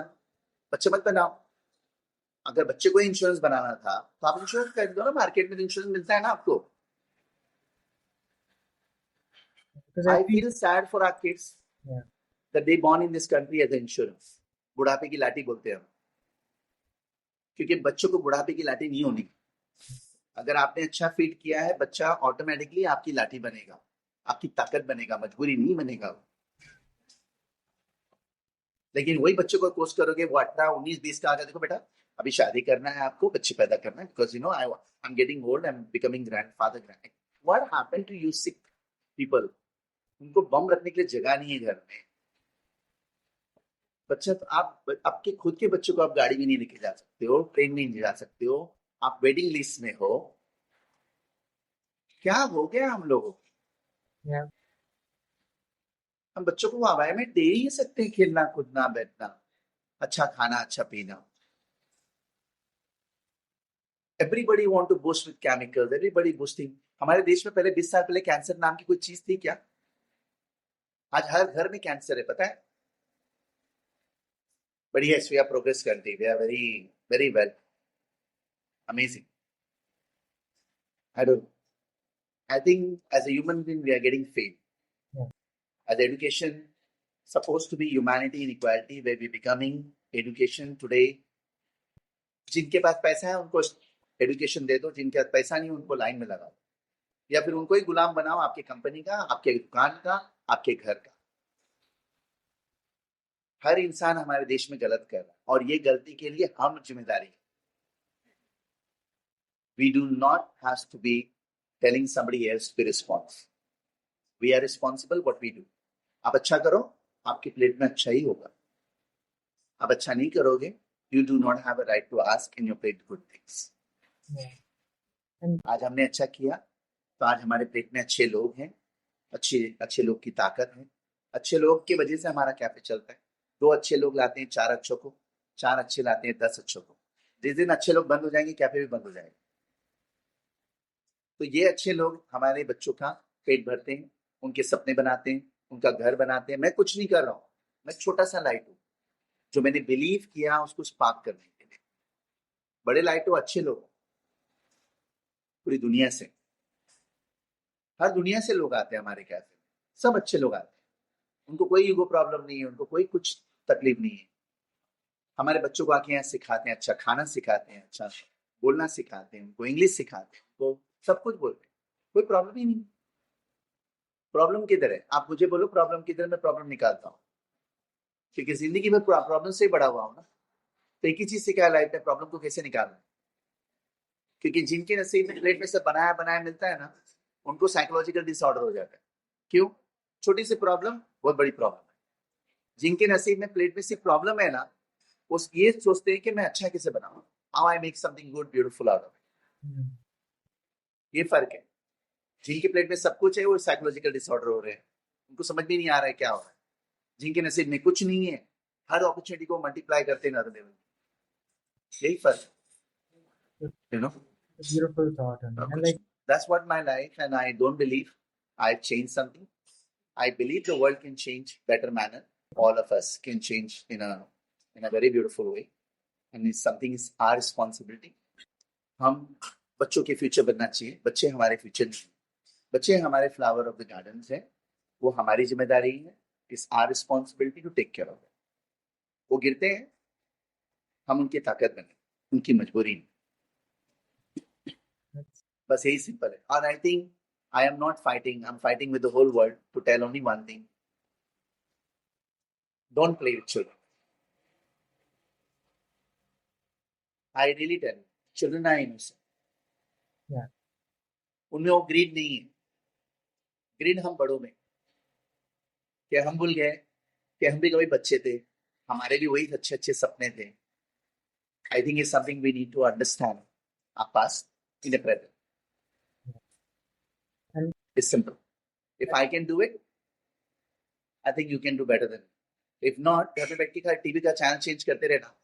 बच्चे मत बनाओ. अगर बच्चे को इंश्योरेंस बनाना था तो आप इंश्योरेंस कर दो ना, मार्केट में इंश्योरेंस मिलता है ना आपको. I feel sad for our kids. Yeah. That they born in this country as an insurance. बुढ़ापे की लाठी बोलते हैं हम, क्योंकि बच्चों को बुढ़ापे की लाठी नहीं होनी. अगर आपने अच्छा फीड किया है, बच्चा ऑटोमेटिकली आपकी लाठी बनेगा, आपकी ताकत बनेगा, मजबूरी नहीं बनेगा. लेकिन वही बच्चों को कोर्स करोगे, वो 18, 19, 20 का आ जाए, देखो बेटा अभी शादी करना है आपको, बच्चे पैदा करना है, because you know I am getting old, I am becoming grandfather. What happened to you sick people? उनको बम रखने के लिए जगह नहीं है घर में. बच्चा तो आप आपके खुद के बच्चों को आप गाड़ी में नहीं लेके जा सकते हो, ट्रेन में नहीं जा सकते हो, आप वेडिंग लिस्ट में हो. क्या हो गया हम लोगों को? Yeah. हम बच्चों को हवाई में दे ही सकते हैं खेलना कूदना बैठना, अच्छा खाना अच्छा पीना. Everybody want to boost with chemicals, everybody boosting. हमारे देश में पहले 20 साल पहले कैंसर नाम की कोई चीज थी क्या? आज हर घर में कैंसर है, पता है. But yes, we are progress country. We are very, very well. Amazing. I don't. I think as a human being, we are getting failed. Yeah. As education supposed to be humanity and equality, where we're becoming education today. जिनके पास पैसा है उनको education दे दो, जिनके पास पैसा नहीं उनको line में लगाओ, या फिर उनको ही गुलाम बनाओ, आपके कंपनी का, आपके दुकान का, आपके घर का. हर इंसान हमारे देश में गलत कर रहा है, और ये गलती के लिए हम जिम्मेदारी. We do not have to be telling somebody else to be responsible. We are responsible what we do. आप अच्छा करो, आपकी प्लेट में अच्छा ही होगा. आप अच्छा नहीं करोगे, you do not have a right to ask in your plate good things. And आज हमने अच्छा किया तो आज हमारे प्लेट में अच्छे लोग हैं, अच्छे लोग की ताकत है. अच्छे लोग की वजह से हमारा कैफे चलता है. 2 अच्छे लोग लाते हैं 4 अच्छों को, 4 अच्छे लाते हैं 10 अच्छों को. जिस दिन अच्छे लोग बंद हो जाएंगे, कैफे भी बंद हो जाएगा. तो ये अच्छे लोग हमारे बच्चों का पेट भरते हैं, उनके सपने बनाते हैं, उनका घर बनाते हैं. मैं कुछ नहीं कर रहा हूँ, मैं छोटा सा लाइट हूँ जो मैंने बिलीव किया उसको स्पार्क करने के लिए. बड़े लाइट हो अच्छे लोग पूरी दुनिया से, हर दुनिया से लोग आते हैं हमारे कैफे में, सब अच्छे लोग आते हैं. उनको कोई ईगो प्रॉब्लम नहीं है, उनको कोई कुछ तकलीफ नहीं है. हमारे बच्चों को आके यहाँ सिखाते हैं, अच्छा खाना सिखाते हैं, अच्छा बोलना सिखाते हैं, उनको इंग्लिश सिखाते हैं, उनको सब कुछ बोलते हैं. कोई प्रॉब्लम ही नहीं. प्रॉब्लम किधर है? आप मुझे बोलो प्रॉब्लम किधर, मैं प्रॉब्लम निकालता हूँ, क्योंकि जिंदगी में प्रॉब्लम से ही बड़ा हुआ हूँ ना. तो एक ही चीज सिखाया लाइफ में, प्रॉब्लम को कैसे निकालना. क्योंकि जिनके नसीब में प्लेट में सब बनाया बनाया मिलता है ना, उनको साइकोलॉजिकल डिसऑर्डर हो जाता है. क्यों? छोटी सी प्रॉब्लम बहुत बड़ी प्रॉब्लम है. जिनके नसीब में प्लेट में सिर्फ प्रॉब्लम है ना, वो ये सोचते हैं कि मैं अच्छा कैसे बनाऊं, how I make something good beautiful out of it. ये फर्क है. जिनके प्लेट में सब कुछ है वो साइकोलॉजिकल डिसऑर्डर हो रहे हैं, उनको समझ में नहीं आ रहा है क्या हो रहा है. जिनके नसीब में कुछ नहीं है, हर अपॉर्चुनिटी को मल्टीप्लाई करते ना लेवल. यही फर्क, you know. a beautiful thought. And like, That's what my life, and I don't believe I've changed something. I believe the world can change better manner. All of us can change in a very beautiful way, and it's something is our responsibility. हम बच्चों के future बनना चाहिए. बच्चे हमारे future नहीं, बच्चे हमारे फ्लावर ऑफ द गार्डन है. वो हमारी जिम्मेदारी है. It's our responsibility to take care of it. वो गिरते हैं, हम उनकी ताकत बने, उनकी मजबूरी नहीं. बस यही सिंपल है. और I think I am not fighting, I am fighting with the whole world to tell only one thing. Don't play with children. I really tell you, children are innocent. Yeah. उनमें वो grid नहीं है. Grid हम बड़ों में, कि हम भूल गए कि हम भी कभी बच्चे थे, हमारे भी वही अच्छे अच्छे सपने थे. I think it's something we need to understand our past in the present. And It's simple. If I can do it, I think you can do better than me. If not, घर में बैठ के TV का channel change करते रहना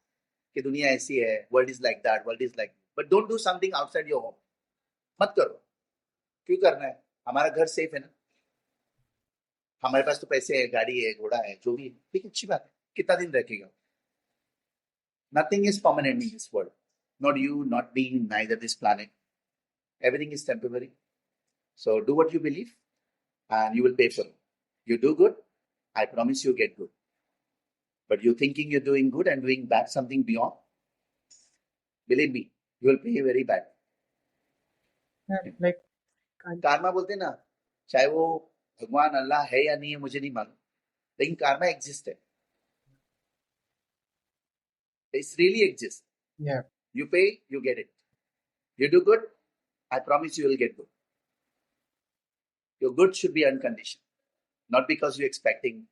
कि दुनिया ऐसी है, world is like that, world is like, but don't do something outside your home. मत करो. क्यों करना है? हमारा घर सेफ है ना. हमारे पास तो पैसे है, गाड़ी है, घोड़ा है, जो भी है, ठीक है, अच्छी बात है. कितना दिन रखेगा? Nothing is permanent in this world. Not you, not me, neither this planet. Everything is temporary. So do what you believe and you will pay for it. You do good, I promise you get good. But you thinking you're doing good and doing bad, something beyond, believe me, you will pay very bad. like Karma बोलते हैं ना, चाहे वो भगवान अल्लाह है या नहीं है मुझे नहीं मालूम, लेकिन karma exists है. It really exists. yeah. You pay, you get it. You do good, I promise you will get good. Your good should be unconditional, not because you're expecting,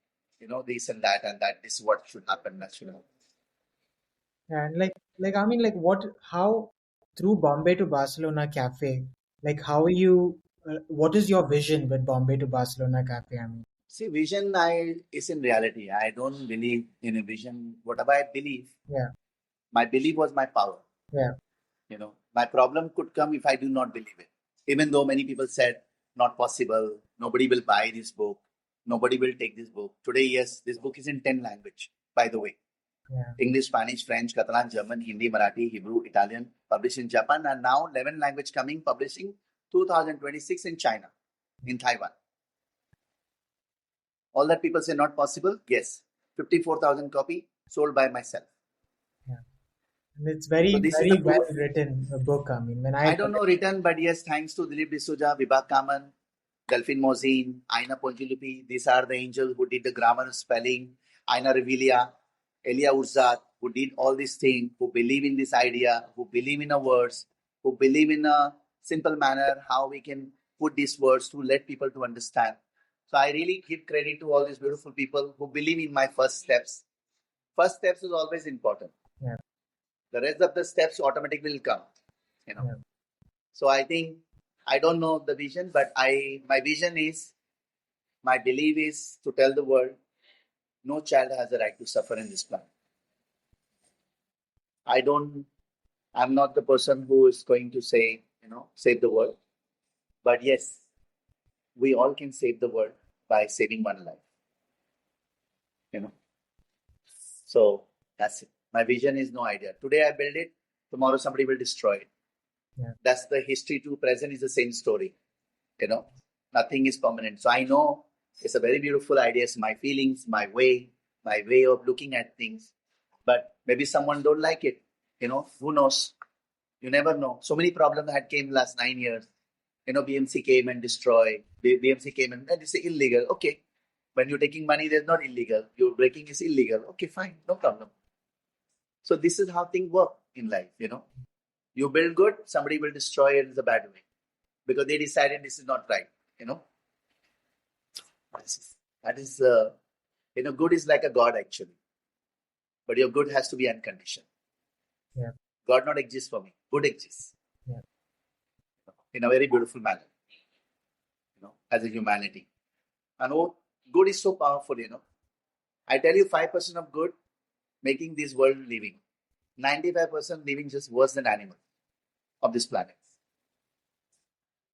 this and that this is what should happen, that should happen. And I mean, how through Bombay to Barcelona Cafe, how are you? What is your vision with Bombay to Barcelona Cafe? I mean, See, vision is in reality. I don't believe in a vision. Whatever I believe, yeah, my belief was my power. yeah, My problem could come if I do not believe it. Even though many people said, not possible, nobody will buy this book, nobody will take this book. Today, yes, this book is in 10 language, by the way. yeah. English, Spanish, French, Catalan, German, Hindi, Marathi, Hebrew, Italian, published in Japan, and now 11 language coming, publishing 2026 in China, in Taiwan. All that people say not possible, yes. 54,000 copy sold by myself. Yeah. And it's very, So this is very the well proof. written book. I mean, when I don't know written, but yes, thanks to Dilip D'Souza, Vibha Kaman, Delphine Mozin, Aina Ponchilupi, these are the angels who did the grammar spelling, Aina Revilia, Elia Urzat, who did all these things, who believe in this idea, who believe in a words, who believe in a simple manner, how we can put these words to let people to understand. So I really give credit to all these beautiful people who believe in my first steps. First steps is always important. Yeah. The rest of the steps automatically will come. Yeah. So I think, I don't know the vision, but my vision is, my belief is to tell the world, no child has a right to suffer in this planet. I'm not the person who is going to say, save the world. But yes, we all can save the world by saving one life. So that's it. My vision is no idea. Today I build it, tomorrow somebody will destroy it. Yeah. That's the history to present is the same story. Nothing is permanent. So I know it's a very beautiful idea. It's my feelings, my way of looking at things. But maybe someone don't like it. Who knows? You never know. So many problems that came last 9 years. BMC came and destroyed. BMC came and they say illegal. Okay. When you're taking money, there's not illegal. You're breaking is illegal. Okay, fine. No problem. So this is how things work in life, You build good, somebody will destroy it in a bad way. Because they decided this is not right, That is, good is like a God actually. But your good has to be unconditional. Yeah. God not exists for me. Good exists. Yeah. In a very beautiful manner. As a humanity. And good is so powerful, I tell you 5% of good making this world living. 95% living just worse than animals of this planet.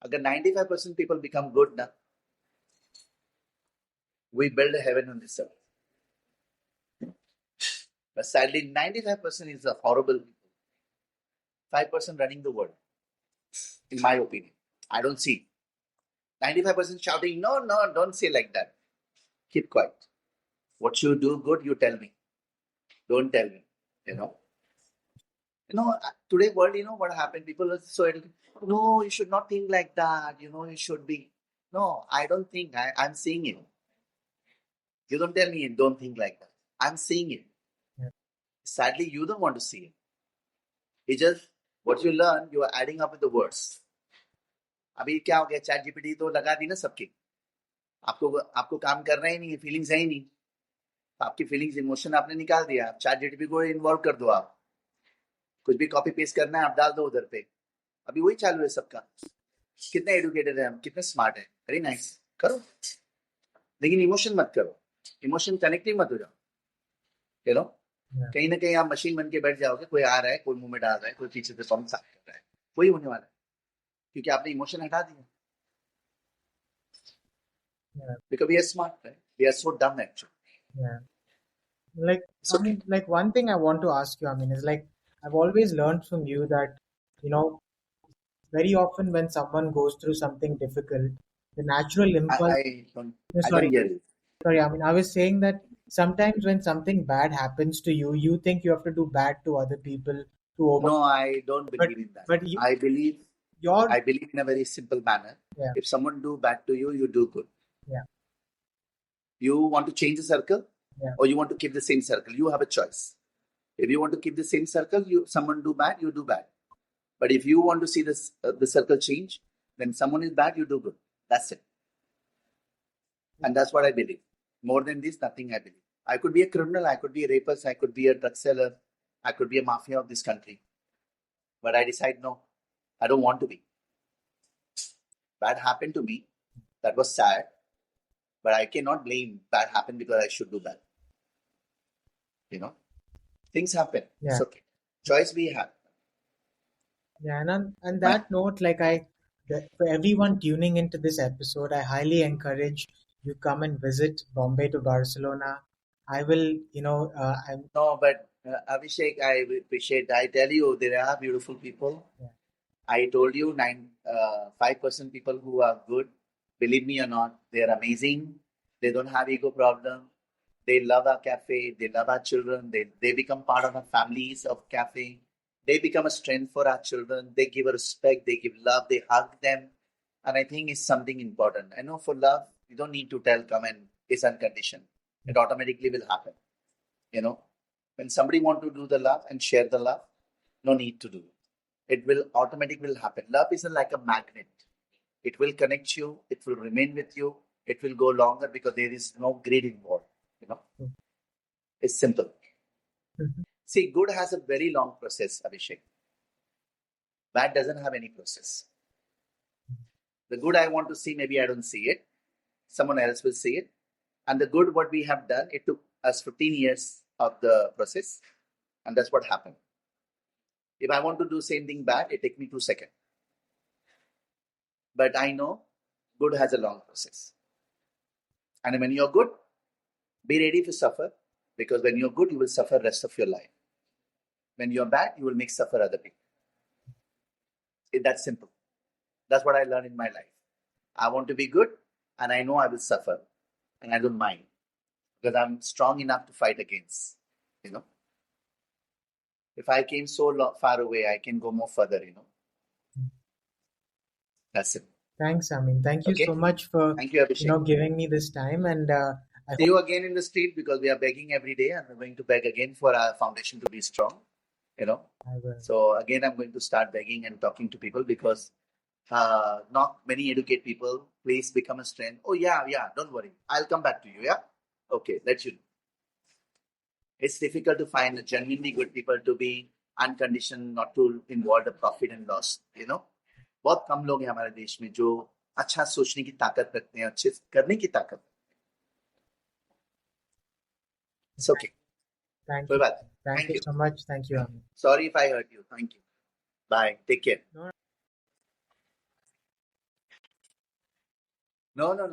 Agar 95% people become good now, we build a heaven on this earth. But sadly, 95% is a horrible people. 5% running the world, in my opinion. I don't see 95% shouting, no, don't say like that. Keep quiet. What you do good, you tell me. Don't tell me, Today world, what happened? People are so, no, you should not think like that. You should be. No, I don't think. I'm seeing it. You don't tell me don't think like that. I'm seeing it. Yeah. Sadly, you don't want to see it. It's just what you learn, you are adding up with the words. अभी क्या हो गया, chat GPT तो लगा दी ना सबकी, आपको आपको काम करना ही नहीं है, फीलिंग्स है ही नहीं, आपकी फीलिंग्स इमोशन आपने निकाल दिया, आप चैट जीपीटी को इन्वॉल्व कर दो, आप कुछ भी कॉपी पेस्ट करना है आप डाल दो उधर पे। अभी वही चालू है सबका, कितने एडुकेटेड है हम, कितने स्मार्ट है, वेरी नाइस, करो, लेकिन इमोशन मत करो, इमोशन कनेक्टिव मत हो जाओ, यू नो। कहीं ना कहीं आप मशीन बन के बैठ जाओगे, कोई आ रहा है, कोई मुंह में डाल रहा है, कोई पीछे से पंप साफ कर रहा है, वही होने वाला है, क्योंकि आपने इमोशन हटा दिया। Because we are smart, right? We are so dumb actually. Yeah. Like, It's I okay. mean, like one thing I want to ask you, I mean, is like I've always learned from you that, you know, very often when someone goes through something difficult, the natural impulse. I don't, No, I sorry, didn't get it. sorry. I mean, I was saying that sometimes when something bad happens to you, you think you have to do bad to other people to over. No, I don't But believe in that. but you, I believe your I believe in a very simple manner. yeah If someone do bad to you, you do good. yeah You want to change the circle, yeah or you want to keep the same circle. You have a choice. If you want to keep the same circle, someone do bad, you do bad. But if you want to see this the circle change, when someone is bad, you do good. That's it. And that's what I believe. More than this, nothing I believe. I could be a criminal, I could be a rapist, I could be a drug seller, I could be a mafia of this country. But I decide no, I don't want to be. Bad happened to me. That was sad. But I cannot blame bad happened because I should do bad. You know, things happen. yeah It's okay. Choice we have. yeah. And on that note, like for everyone tuning into this episode, I highly encourage you come and visit Bombay to Barcelona. I will, I'm No, but Abhishek, I appreciate. I tell you, there are beautiful people. yeah I told you 5% people who are good. Believe me or not, they are amazing. They don't have ego problem. They love our cafe. They love our children. They become part of our families of cafe. They become a strength for our children. They give a respect. They give love. They hug them. And I think it's something important. I know for love, you don't need to tell, come and it's unconditioned. It automatically will happen. You know, when somebody want to do the love and share the love, no need to do it. It will automatically happen. Love is like a magnet. It will connect you. It will remain with you. It will go longer because there is no greed involved. You know, it's simple. Mhm. See, good has a very long process, Abhishek. Bad doesn't have any process. The good I want to see, maybe I don't see it. Someone else will see it. And the good, what we have done, it took us 15 years of the process. And that's what happened. If I want to do same thing bad, it takes me 2 seconds. But I know good has a long process. And when you're good, be ready to suffer, because when you're good, you will suffer rest of your life. When you're bad, you will make suffer other people. It's that simple. That's what I learned in my life. I want to be good, and I know I will suffer, and I don't mind, because I'm strong enough to fight against. You know, if I came so far away, I can go more further. You know, that's it. Thanks, Amin. Thank you Okay. so much for Thank you, Abhishek. giving me this time, and I See you again in the street, because we are begging every day, and we're going to beg again for our foundation to be strong. You know, I will. so again, I'm going to start begging and talking to people, because not many educate people. Please become a strength. Oh yeah, don't worry. I'll come back to you. Yeah. Okay, let you know. It's difficult to find genuinely good people to be unconditioned, not to involve the profit and loss. You know, बहुत कम लोग हैं हमारे देश में जो अच्छा सोचने की ताकत रखते हैं, अच्छे करने की ताकत. It's okay. Thank कोई you. बात नहीं. Thank Thank you you. so much. Thank you, Amin. Sorry if I hurt you. Thank you. Bye. Take care. No. No.